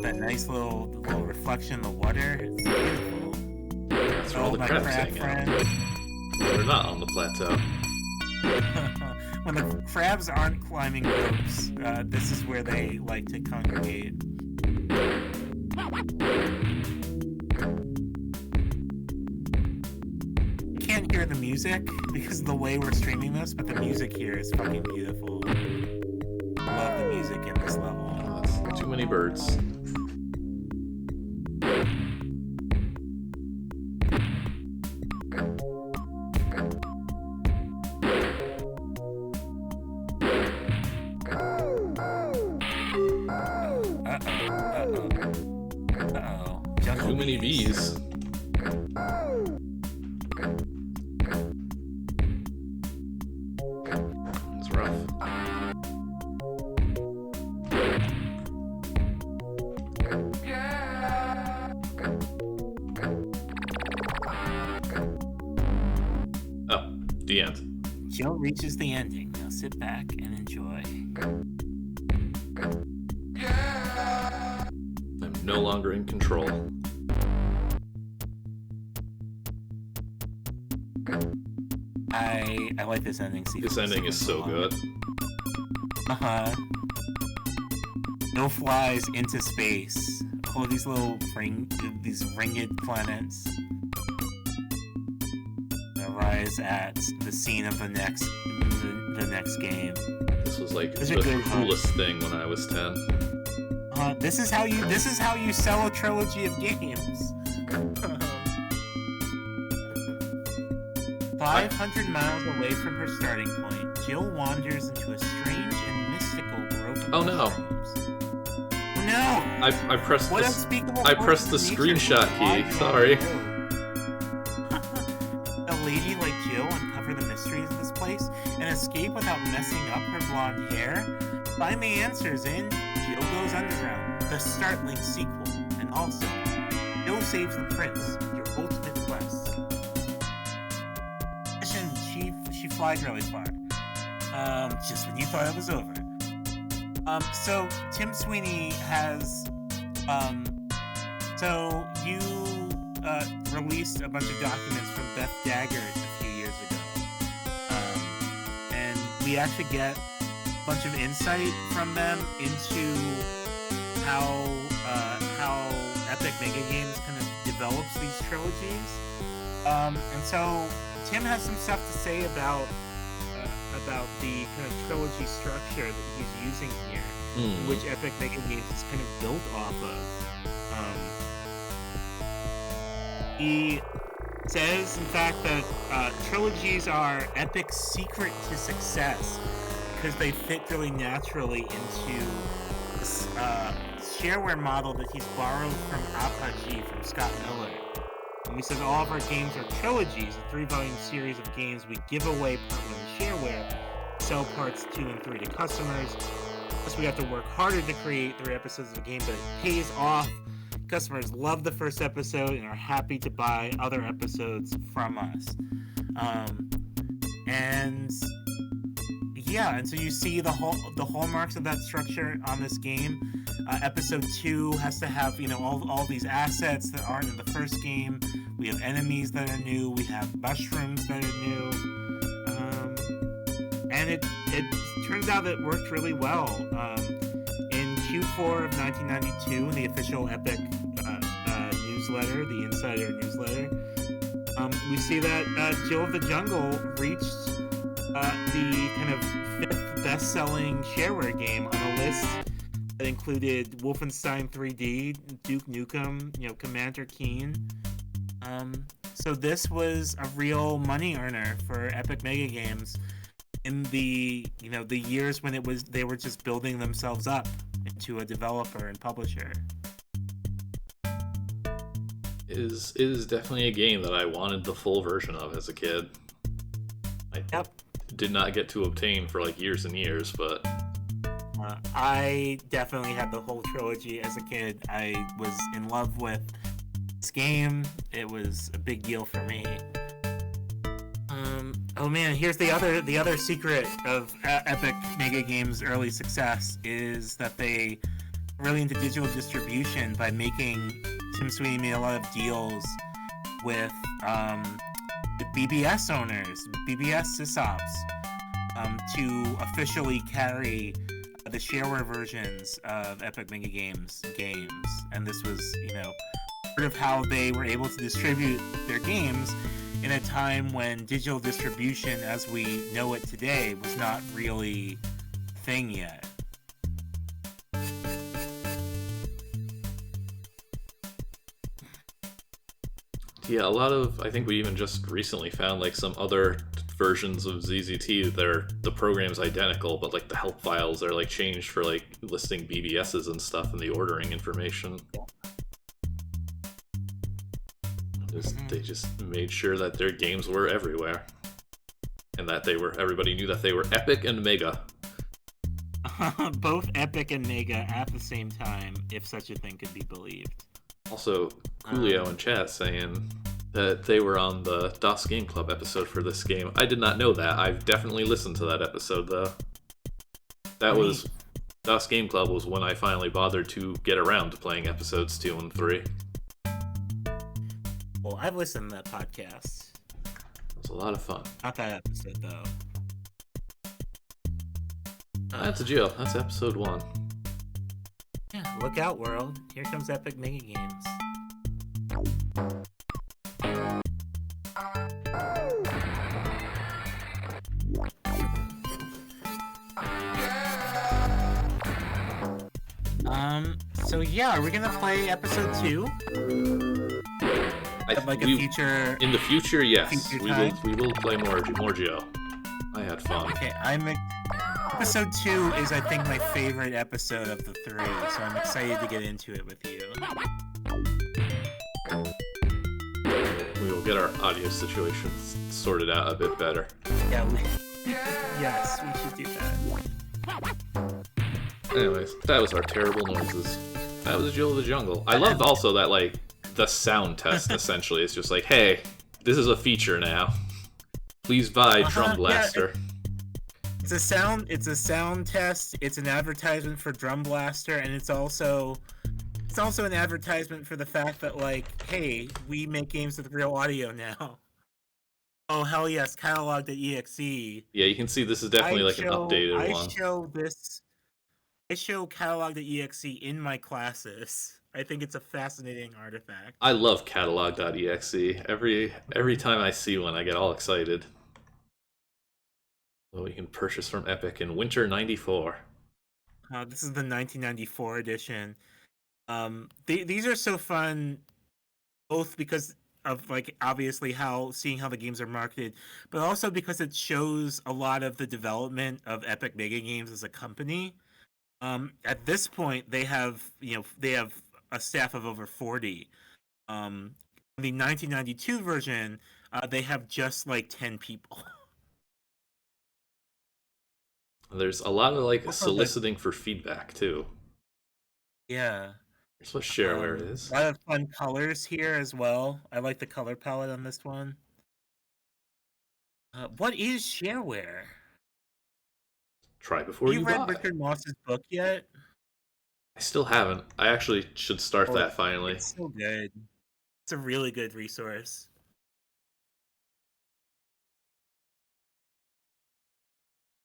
That nice little reflection in the water. It's beautiful. That's where all the my crabs crab hang out. friends. They're not on the plateau. When the crabs aren't climbing ropes, this is where they like to congregate. You can't hear the music because of the way we're streaming this, but the music here is fucking beautiful. I love the music in this level. Oh, that's too many birds. Jungle Too many bees. It's rough. Oh, the end. Jill reaches the ending. Now sit back and enjoy. I'm no longer in control. I like this ending sequence. This ending is so good. No flies into space. All these little these ringed planets that rise at the scene of the next game. This was like These are the good coolest thing when I was 10. This is how you sell a trilogy of games. 500 miles away from her starting point, Jill wanders into a strange and mystical grove of Oh no. mushrooms. Oh no! I pressed What the unspeakable I force pressed the of nature screenshot will key. guide you Sorry. on the road. A lady like Jill uncover the mysteries of this place and escape without messing up her blonde hair. Find the answers in Jill Goes Underground, the startling sequel, and also Jill Saves the Prince, your ultimate quest. She flies really far. Just when you thought it was over. So Tim Sweeney has, so you released a bunch of documents from Beth Daggett a few years ago, and we actually get a bunch of insight from them into how Epic Mega Games kind of develops these trilogies, and so Tim has some stuff to say about about the kind of trilogy structure that he's using here, which Epic Mega Games is kind of built off of. He says, in fact, that trilogies are Epic's secret to success because they fit really naturally into this shareware model that he's borrowed from Apogee from Scott Miller. And he says all of our games are trilogies, a 3-volume series of games we give away part 1 to shareware, sell parts 2 and 3 to customers. Plus, we have to work harder to create 3 episodes of a game, but it pays off. Customers love the first episode and are happy to buy other episodes from us. And so you see the hallmarks of that structure on this game. Episode 2 has to have, all these assets that aren't in the first game. We have enemies that are new. We have mushrooms that are new. And it turns out it worked really well. In Q4 of 1992, the official Epic newsletter, the Insider newsletter, we see that Jill of the Jungle reached the kind of 5th best-selling shareware game on a list that included Wolfenstein 3D, Duke Nukem, Commander Keen. So this was a real money earner for Epic Mega Games in the the years when they were just building themselves up into a developer and publisher. It is definitely a game that I wanted the full version of as a kid. I did not get to obtain for years and years, but I definitely had the whole trilogy as a kid. I was in love with this game. It was a big deal for me. Oh man, here's the other secret of Epic Mega Games' early success is that they were really into digital distribution by making Tim Sweeney made a lot of deals with BBS owners, BBS sysops, to officially carry the shareware versions of Epic Mega Games games. And this was, part of how they were able to distribute their games in a time when digital distribution as we know it today was not really a thing yet. Yeah, a lot of, I think we even just recently found some other versions of ZZT, the program's identical, but the help files are changed for listing BBSs and stuff and the ordering information. They just made sure that their games were everywhere, and that everybody knew that they were Epic and Mega. Both Epic and Mega at the same time, if such a thing could be believed. Also, Coolio in chat saying that they were on the DOS Game Club episode for this game. I did not know that. I've definitely listened to that episode, though. DOS Game Club was when I finally bothered to get around to playing episodes 2 and 3. Well, I've listened to that podcast. It was a lot of fun. Not that episode, though. That's a Jill. That's episode 1. Yeah, look out, world. Here comes Epic Mega Games. So yeah, are we gonna play episode 2? A future. In the future, yes. Future we will play more Geo. I had fun. Okay, episode 2 is, I think, my favorite episode of the 3, so I'm excited to get into it with you. We will get our audio situation sorted out a bit better. Yeah, yes, we should do that. Anyways, that was our terrible noises. That was Jill of the Jungle. I loved also that, the sound test, essentially. It's just hey, this is a feature now. Please buy Drum Blaster. Yeah, it's a sound test, it's an advertisement for Drum Blaster, and it's also an advertisement for the fact that, hey, we make games with real audio now. Oh, hell yes, catalog.exe. Yeah, you can see this is definitely an updated one. I show catalog.exe in my classes. I think it's a fascinating artifact. I love catalog.exe. Every time I see one, I get all excited. Well, you can purchase from Epic in Winter '94. This is the 1994 edition. These are so fun, both because of like obviously seeing how the games are marketed, but also because it shows a lot of the development of Epic Mega Games as a company. At this point, they have a staff of over 40. The 1992 version, they have just like 10 people. There's a lot of like Also, the soliciting for feedback too. yeah, Here's what shareware a is. lot of fun colors here as well. I like the color palette on this one. What is shareware? Try before Have you you read buy. Richard Moss's book yet? I still haven't. I actually should start Oh, that finally. it's so good. It's a really good resource.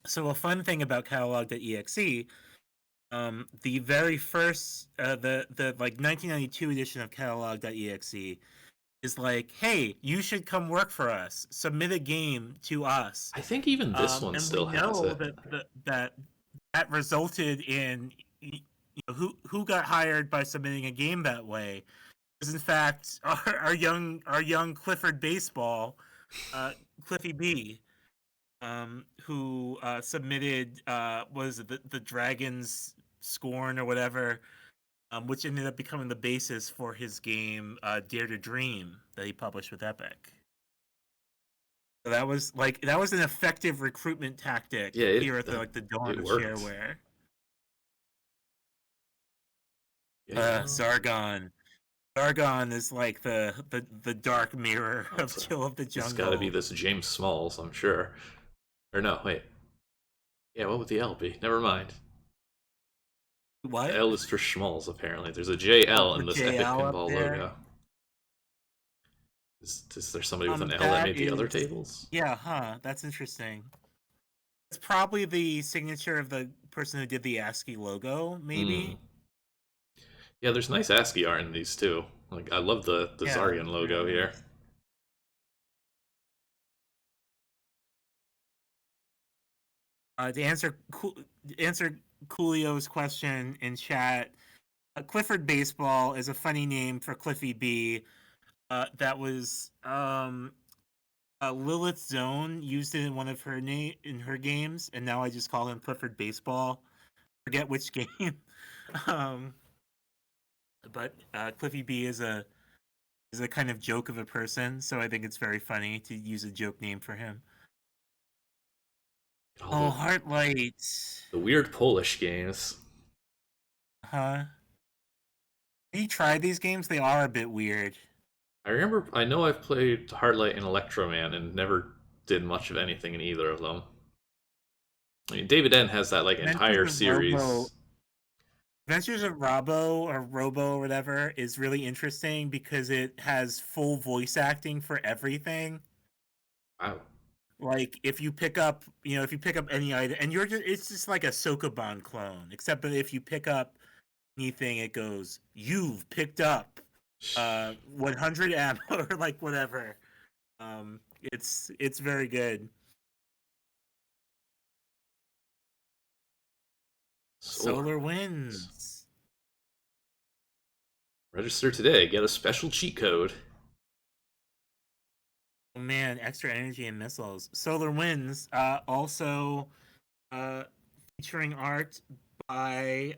So a fun thing about catalog.exe, the very first the like 1992 edition of catalog.exe is like, hey, you should come work for us. Submit a game to us. I think even this one And we still has know it. that resulted in who got hired by submitting a game that way. Is in fact our young Clifford Baseball, Cliffy B, who submitted was it the Dragon's Scorn or whatever, which ended up becoming the basis for his game Dare to Dream that he published with Epic. So that was an effective recruitment tactic Yeah, here at the dawn it of worked. shareware. Yeah, Zargon. Zargon is like the dark mirror of Chill of the it's got to Jungle. be this James Smalls, I'm sure. Or no, wait. Yeah, what would the L be? Never mind. The What? L is for Schmalls, apparently. There's a Oh, JL the in this Epic JL up Pinball there. logo. Is there somebody with an L that That made the other is, tables? yeah, that's interesting. It's probably the signature of the person who did the ASCII logo, maybe. Yeah, there's nice ASCII art in these too. Like I love the Yeah, Zargan logo very here. nice. To answer Coolio's question in chat, Clifford Baseball is a funny name for Cliffy B. That was Lilith Zone used it in one of in her games, and now I just call him Clifford Baseball. Forget which game. um, but Cliffy B is a kind of joke of a person, so I think it's very funny to use a joke name for him. All Heartlight. the weird Polish games. Huh? Have you tried these games? They are a bit weird. I know I've played Heartlight and Electroman and never did much of anything in either of them. I mean, David N has that like Adventures entire of Robo, series. Adventures of Robo or whatever is really interesting because it has full voice acting for everything. Wow. Like if you pick up any item, and it's just like a Sokoban clone, except that if you pick up anything, it goes, "You've picked up 100 ammo," or like whatever. It's very good. Solar Winds. Register today. Get a special cheat code. Oh man, extra energy and missiles. Solar Winds. Also, featuring art by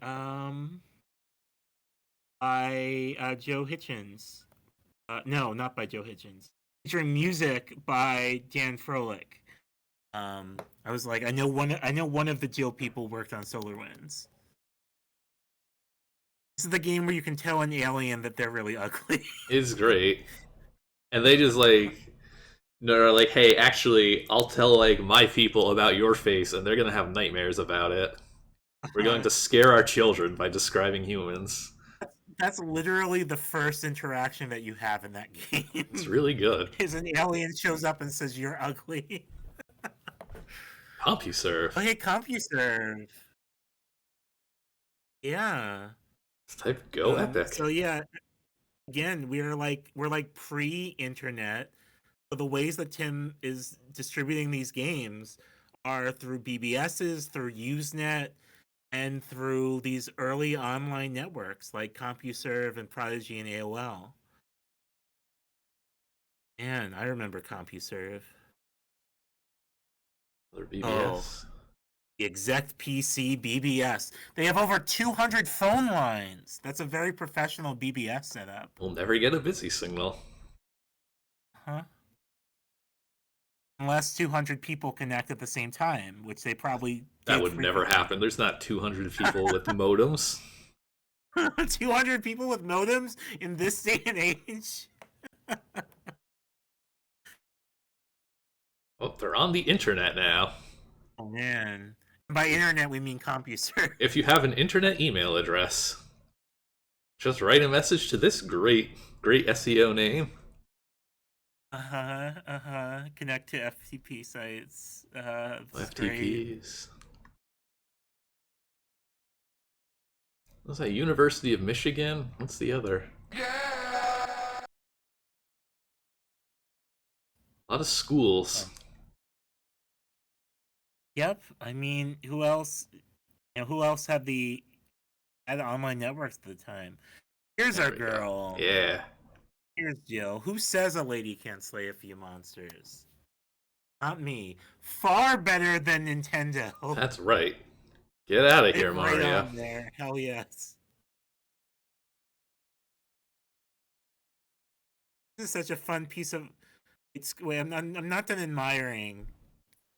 Joe Hitchens. No, not by Joe Hitchens. Featuring music by Dan Froelich. I was like, I know one of the Jill people worked on Solar Winds. This is the game where you can tell an alien that they're really ugly. It's great. And they just like they're like, hey, actually, I'll tell like my people about your face, and they're gonna have nightmares about it. We're going to scare our children by describing humans. That's literally the first interaction that you have in that game. It's really good. Is an alien shows up and says you're ugly. CompuServe. Oh, hey, CompuServe. Yeah. Let's type Go Epic. So yeah, again, we're like pre-internet. So the ways that Tim is distributing these games are through BBSs, through Usenet, and through these early online networks like CompuServe and Prodigy and AOL. Man, I remember CompuServe. Other BBS. Oh, the Exec PC BBS. They have over 200 phone lines. That's a very professional BBS setup. We'll never get a busy signal. Huh? Unless 200 people connect at the same time, which they probably That did would never frequently. happen. There's not 200 people with modems. 200 people with modems in this day and age? Oh, they're on the internet now. Oh, man. By internet, we mean CompuServe. If you have an internet email address, just write a message to this great SEO name. Connect to FTP sites. FTPs. What's that? University of Michigan? What's the other? A lot of schools. Yep. I mean, who else? Who else had online networks at the time? Here's our girl. Yeah. Here's Jill. Who says a lady can't slay a few monsters? Not me. Far better than Nintendo. That's right. Get out of here, right Mario. On there. Hell yes. This is such a fun piece of. Wait, I'm not done admiring.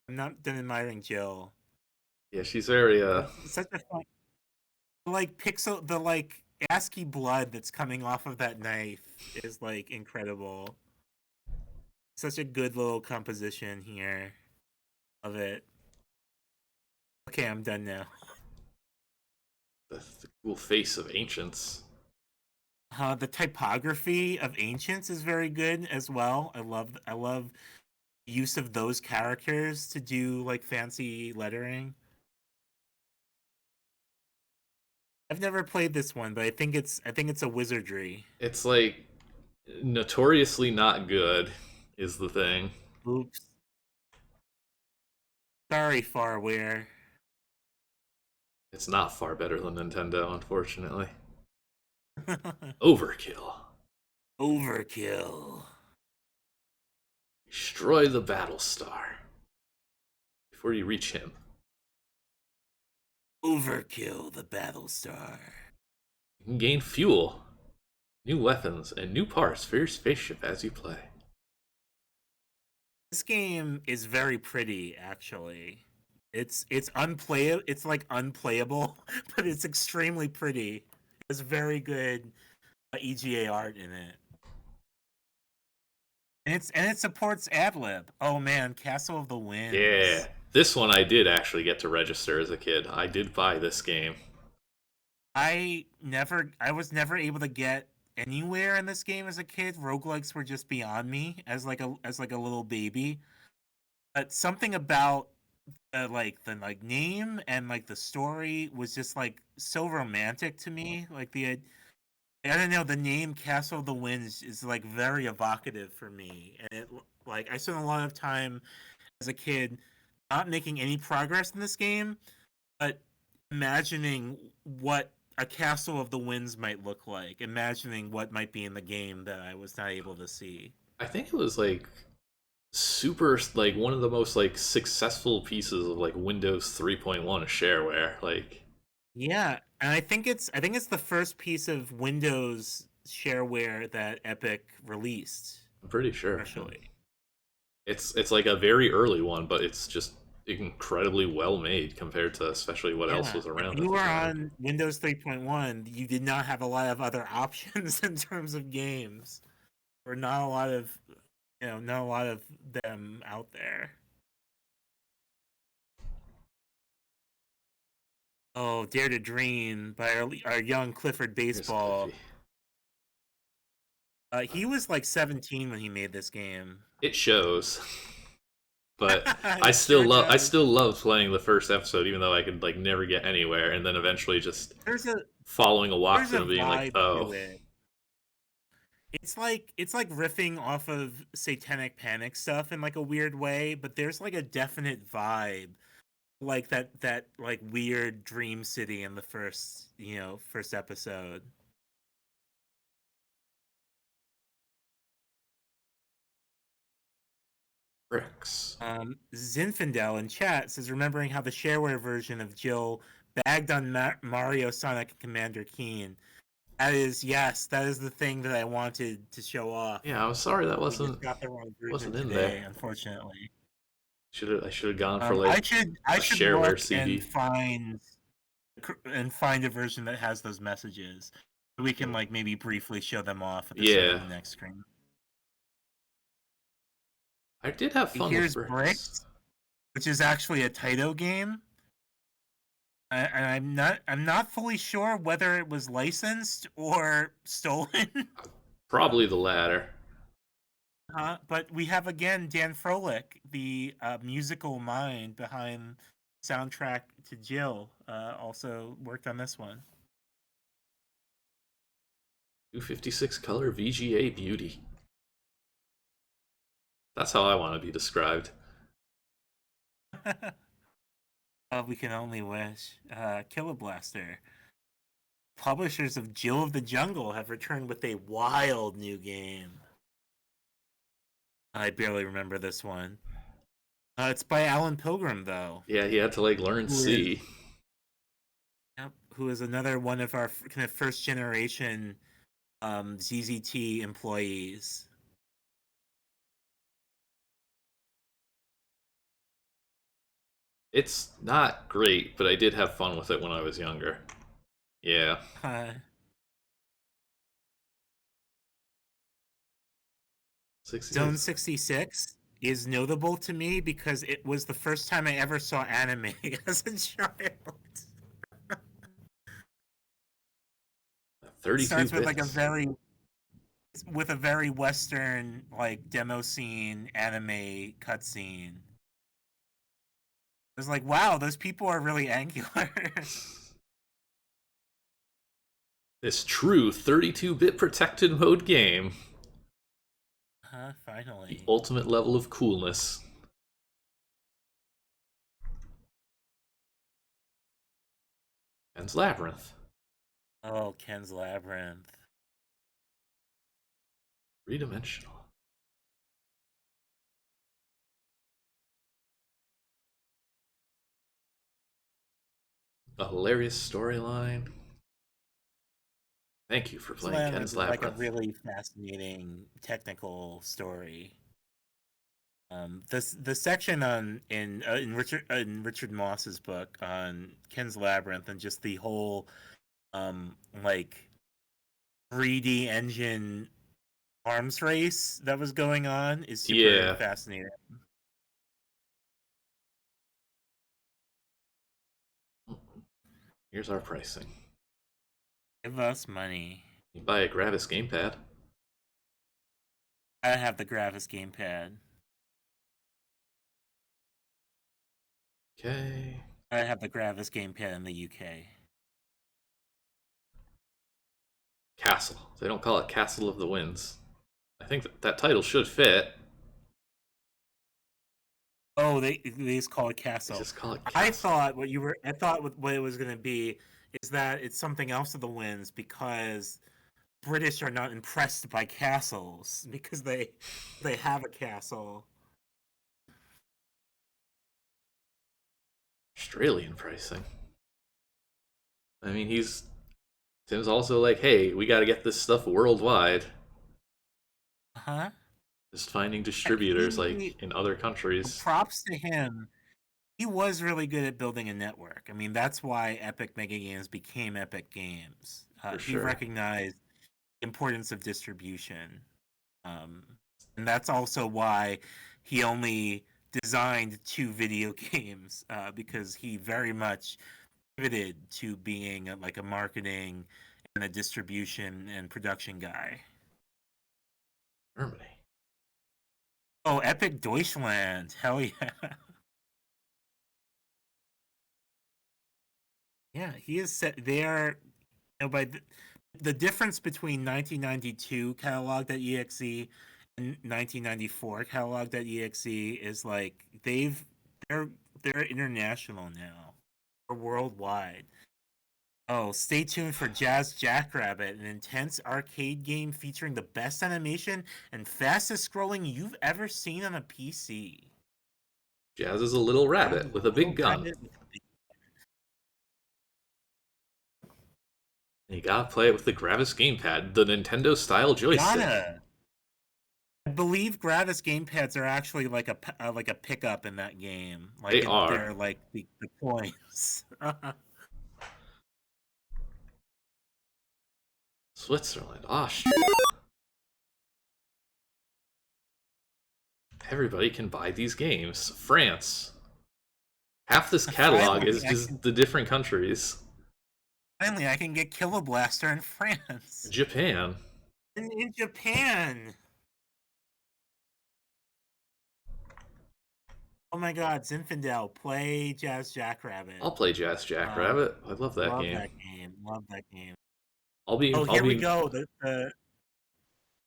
I'm not done admiring Jill. Yeah, she's very Such a fun. The ASCII blood that's coming off of that knife is like incredible. Such a good little composition here of it. Okay, I'm done now. The cool face of Ancients. The typography of Ancients is very good as well. I love use of those characters to do like fancy lettering. I've never played this one, but I think it's a wizardry. It's like notoriously not good is the thing. Oops. Sorry, Farware. It's not far better than Nintendo, unfortunately. Overkill. Overkill. Destroy the Battlestar before you reach him. Overkill the Battlestar. You can gain fuel, new weapons, and new parts for your spaceship as you play. This game is very pretty, actually. It's unplayable. It's like unplayable, but it's extremely pretty. It's very good EGA art in it, and it supports AdLib. Oh man, Castle of the Winds. Yeah, this one I did actually get to register as a kid. I did buy this game. I was never able to get anywhere in this game as a kid. Roguelikes were just beyond me as like a little baby. But something about the name and like the story was just like so romantic to me. Like I don't know, the name Castle of the Winds is like very evocative for me, and it like I spent a lot of time as a kid not making any progress in this game, but imagining what a Castle of the Winds might look like, imagining what might be in the game that I was not able to see. I think it was like super like one of the most like successful pieces of like Windows 3.1 shareware. Like yeah, and I think it's the first piece of Windows shareware that Epic released. I'm pretty sure. Actually, it's like a very early one, but it's just incredibly well made compared to especially what else was around. If you were on Windows 3.1, you did not have a lot of other options in terms of games, or not a lot of them out there. Oh, Dare to Dream by our young Clifford Baseball. He was like 17 when he made this game. It shows. But I still love playing the first episode, even though I could like never get anywhere, and then eventually just following a walkthrough and being like, oh. it's like riffing off of Satanic Panic stuff in like a weird way, but there's like a definite vibe, like that like weird dream city in the first episode. Bricks. Zinfandel in chat says, remembering how the shareware version of Jill bagged on Mario, Sonic, and Commander Keen. That is, yes, that is the thing that I wanted to show off. Yeah, I'm sorry that We just got the wrong version wasn't in today, there. unfortunately. I should have gone for like I a should shareware look CD. and find a version that has those messages. We can like maybe briefly show them off at the start of Yeah, the next screen. I did have fun with Here's bricks. Bricks, which is actually a Taito game. And I'm not fully sure whether it was licensed or stolen. Probably the latter. But we have again Dan Froelich, the musical mind behind soundtrack to Jill, also worked on this one. 256 color VGA beauty. That's how I want to be described. We can only wish. Killer Blaster. Publishers of Jill of the Jungle have returned with a wild new game. I barely remember this one. It's by Alan Pilgrim, though. Yeah, he had to like learn C. Yep, who is another one of our kind of first generation ZZT employees. It's not great, but I did have fun with it when I was younger. Yeah. Zone 66 is notable to me because it was the first time I ever saw anime as a child. 32 It starts with bits. with a very Western like demo scene anime cutscene. It was like, wow, those people are really angular. This true 32-bit protected mode game. Finally. The ultimate level of coolness. Ken's Labyrinth. Oh, Ken's Labyrinth. 3-dimensional. A hilarious storyline. Thank you for playing Ken's Labyrinth. Like a really fascinating technical story. The section in Richard Moss's book on Ken's Labyrinth and just the whole like 3D engine arms race that was going on is super fascinating. Here's our pricing. Give us money. You buy a Gravis gamepad. I have the Gravis gamepad. Okay. I have the Gravis gamepad in the UK. Castle. They don't call it Castle of the Winds. I think that title should fit. Oh, they just call it Castle. They just call it Castle. I thought what it was going to be is that it's something else of the Winds because British are not impressed by castles because they have a castle. Australian pricing. I mean, Tim's also like, hey, we got to get this stuff worldwide. Just finding distributors like in other countries. Props to him. He was really good at building a network. I mean, that's why Epic Mega Games became Epic Games. He recognized the importance of distribution. And that's also why he only designed 2 video games, because he very much pivoted to being like a marketing and a distribution and production guy. Germany. Oh, Epic Deutschland. Hell yeah. Yeah, he is set. They are, by the difference between 1992 catalog.exe and 1994 catalog.exe is like they're international now. They're worldwide. Oh, stay tuned for Jazz Jackrabbit, an intense arcade game featuring the best animation and fastest scrolling you've ever seen on a PC. Jazz is a little rabbit with a big gun. You gotta play it with the Gravis gamepad, the Nintendo-style joystick. I believe Gravis gamepads are actually like a pickup in that game. Like They are. They're like the coins. Switzerland, Austria. Everybody can buy these games. France. Half this catalog is just the different countries. Finally, I can get Killer Blaster in France. Japan. In Japan. Oh my God, Zinfandel, play Jazz Jackrabbit. I'll play Jazz Jackrabbit. I love that game. Love that game. Here we go. The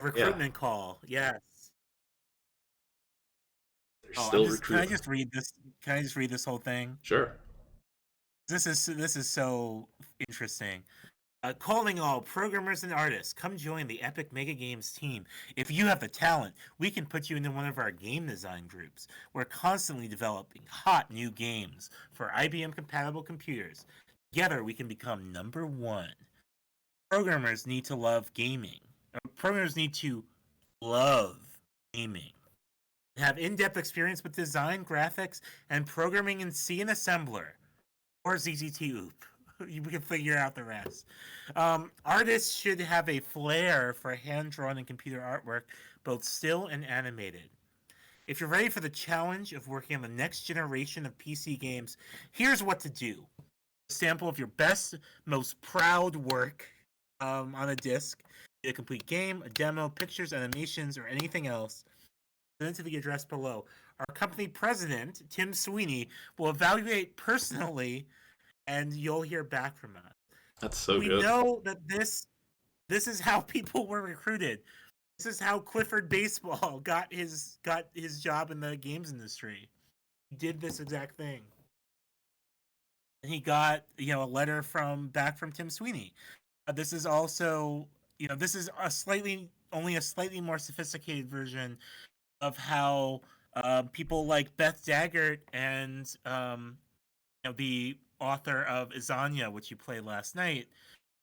recruitment call. Yes. They're still recruiting. Can I just read this? Can I just read this whole thing? Sure. This is so interesting. Calling all programmers and artists, come join the Epic Mega Games team. If you have the talent, we can put you into one of our game design groups. We're constantly developing hot new games for IBM-compatible computers. Together, we can become number one. Programmers need to love gaming. Programmers need to love gaming. Have in-depth experience with design, graphics, and programming in C and Assembler. Or ZZT OOP. We can figure out the rest. Artists should have a flair for hand-drawn and computer artwork, both still and animated. If you're ready for the challenge of working on the next generation of PC games, here's what to do. A sample of your best, most proud work on a disc, a complete game, a demo, pictures, animations, or anything else. Send it to the address below. Our company president, Tim Sweeney, will evaluate personally, and you'll hear back from us. That's so good. We know that this is how people were recruited. This is how Clifford Baseball got his job in the games industry. He did this exact thing. And he got, a letter back from Tim Sweeney. This is also, this is only a slightly more sophisticated version of how people like Beth Daggert and the author of Izania, which you played last night,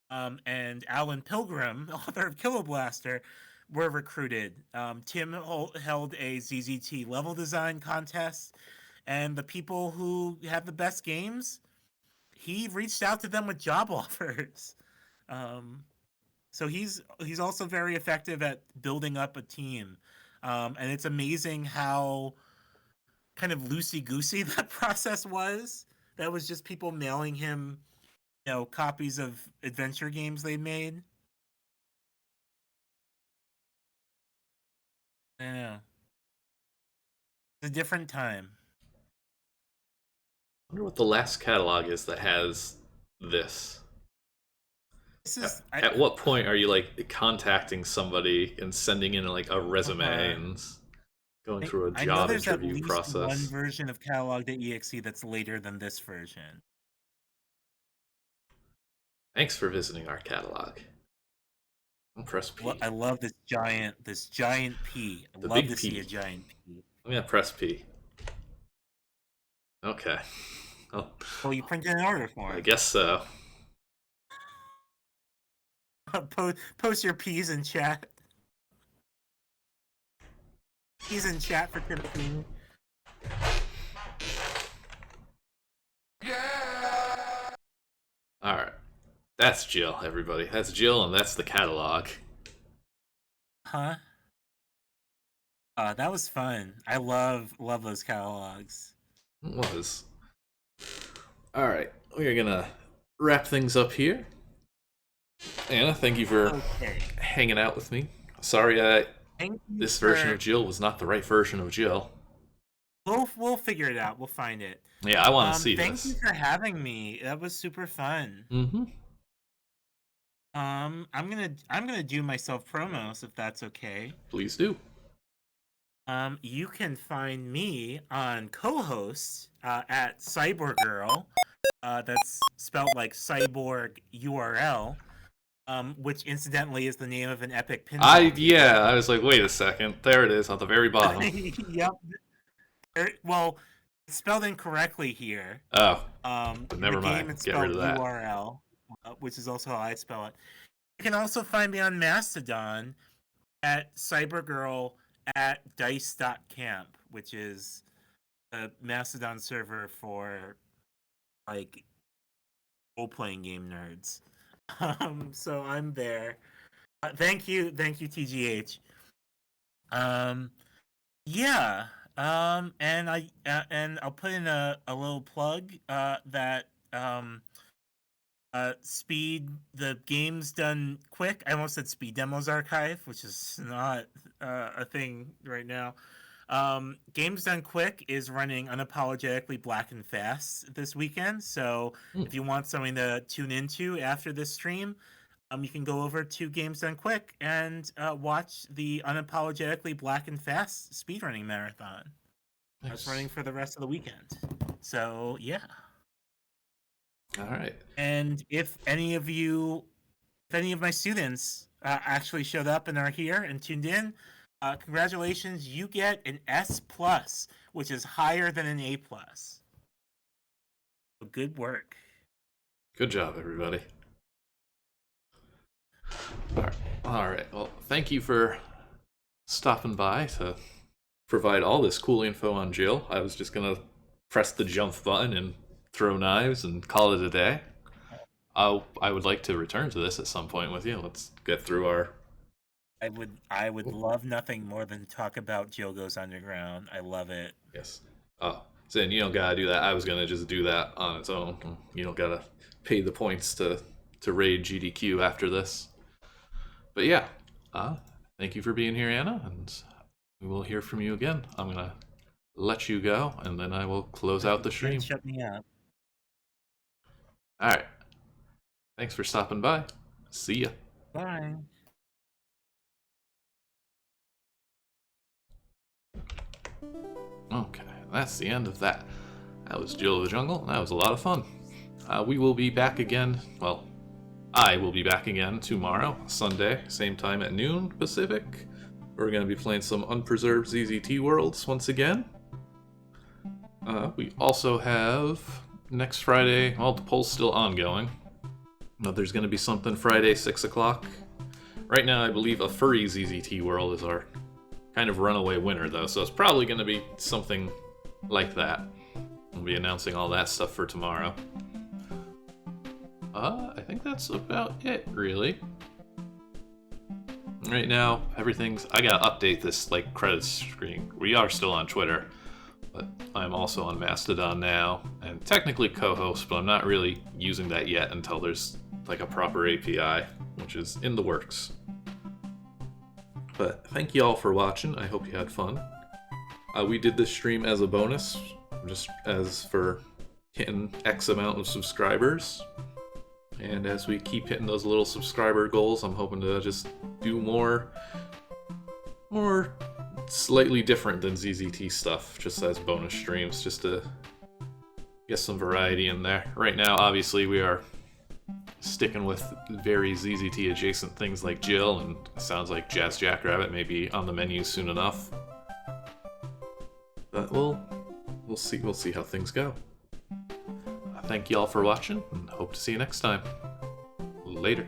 and Alan Pilgrim, author of Killer Blaster, were recruited. Tim held a ZZT level design contest, and the people who had the best games, he reached out to them with job offers. So he's also very effective at building up a team. And it's amazing how kind of loosey-goosey that process was. That was just people mailing him, copies of adventure games they made. I know. It's a different time. I wonder what the last catalog is that has this. At what point are you like contacting somebody and sending in like a resume and going through a job interview process? One version of catalog.exe that's later than this version. Thanks for visiting our catalog. I'll press P. Well, I love this giant P. I love to see a giant P. I'm gonna press P. Okay. Oh. Well, you printed an order for it. I guess so. Post your P's in chat. P's in chat for Tim Sweeney. Yeah. All right, that's Jill, everybody. That's Jill, and that's the catalog. Huh? That was fun. I love those catalogs. It was. All right, we are gonna wrap things up here. Anna, thank you for hanging out with me. Sorry, this version of Jill was not the right version of Jill. We'll figure it out. We'll find it. Yeah, I want to see this. Thank you for having me. That was super fun. Mm-hmm. I'm gonna do myself promos if that's okay. Please do. You can find me on co-host at Cyborg Girl. That's spelled like Cyborg URL. Which incidentally is the name of an epic pinball game. Yeah, I was like, wait a second. There it is, at the very bottom. Yep. Well, it's spelled incorrectly here. Oh. The Never mind. game it's Get rid spelled of that. URL, which is also how I spell it. You can also find me on Mastodon at Cybergirl at dice.camp, which is a Mastodon server for like role-playing game nerds. So I'm there. Thank you, TGH. Yeah. And I'll put in a little plug that Speed, the game's done quick. I almost said Speed Demos Archive, which is not a thing right now. Games Done Quick is running Unapologetically Black and Fast this weekend. So if you want something to tune into after this stream, you can go over to Games Done Quick and watch the Unapologetically Black and Fast speedrunning marathon. Nice. That's running for the rest of the weekend. So yeah. All right. And if any of my students actually showed up and are here and tuned in, congratulations, you get an S+, which is higher than an A+. So good work. Good job, everybody. All right. Well, thank you for stopping by to provide all this cool info on Jill. I was just going to press the jump button and throw knives and call it a day. I would like to return to this at some point with you. Let's get through our... I would love nothing more than talk about Jill Goes Underground. I love it. Yes. Oh, Zin, you don't gotta do that. I was gonna just do that on its own. You don't gotta pay the points to raid GDQ after this. But yeah, thank you for being here, Anna, and we will hear from you again. I'm gonna let you go, and then I will close out the stream. Shut me up. All right. Thanks for stopping by. See ya. Bye. Okay, that's the end of that. That was Jill of the Jungle, and that was a lot of fun. We will be back again, well, I will be back again tomorrow, Sunday, same time at noon Pacific. We're going to be playing some unpreserved ZZT Worlds once again. We also have next Friday, well, the poll's still ongoing, but there's going to be something Friday, 6 o'clock. Right now, I believe a furry ZZT World is our kind of runaway winner, though, so it's probably going to be something like that. We'll be announcing all that stuff for tomorrow. I think that's about it, really. Right now, everything's... I gotta update this, like, credits screen. We are still on Twitter, but I'm also on Mastodon now, and technically co-host, but I'm not really using that yet until there's, like, a proper API, which is in the works. But thank you all for watching. I hope you had fun. We did this stream as a bonus, just as for hitting X amount of subscribers. And as we keep hitting those little subscriber goals, I'm hoping to just do more slightly different than ZZT stuff, just as bonus streams, just to get some variety in there. Right now, obviously, we are sticking with very ZZT adjacent things like Jill, and it sounds like Jazz Jackrabbit may be on the menu soon enough. But we'll see how things go. Thank you all for watching, and hope to see you next time. Later.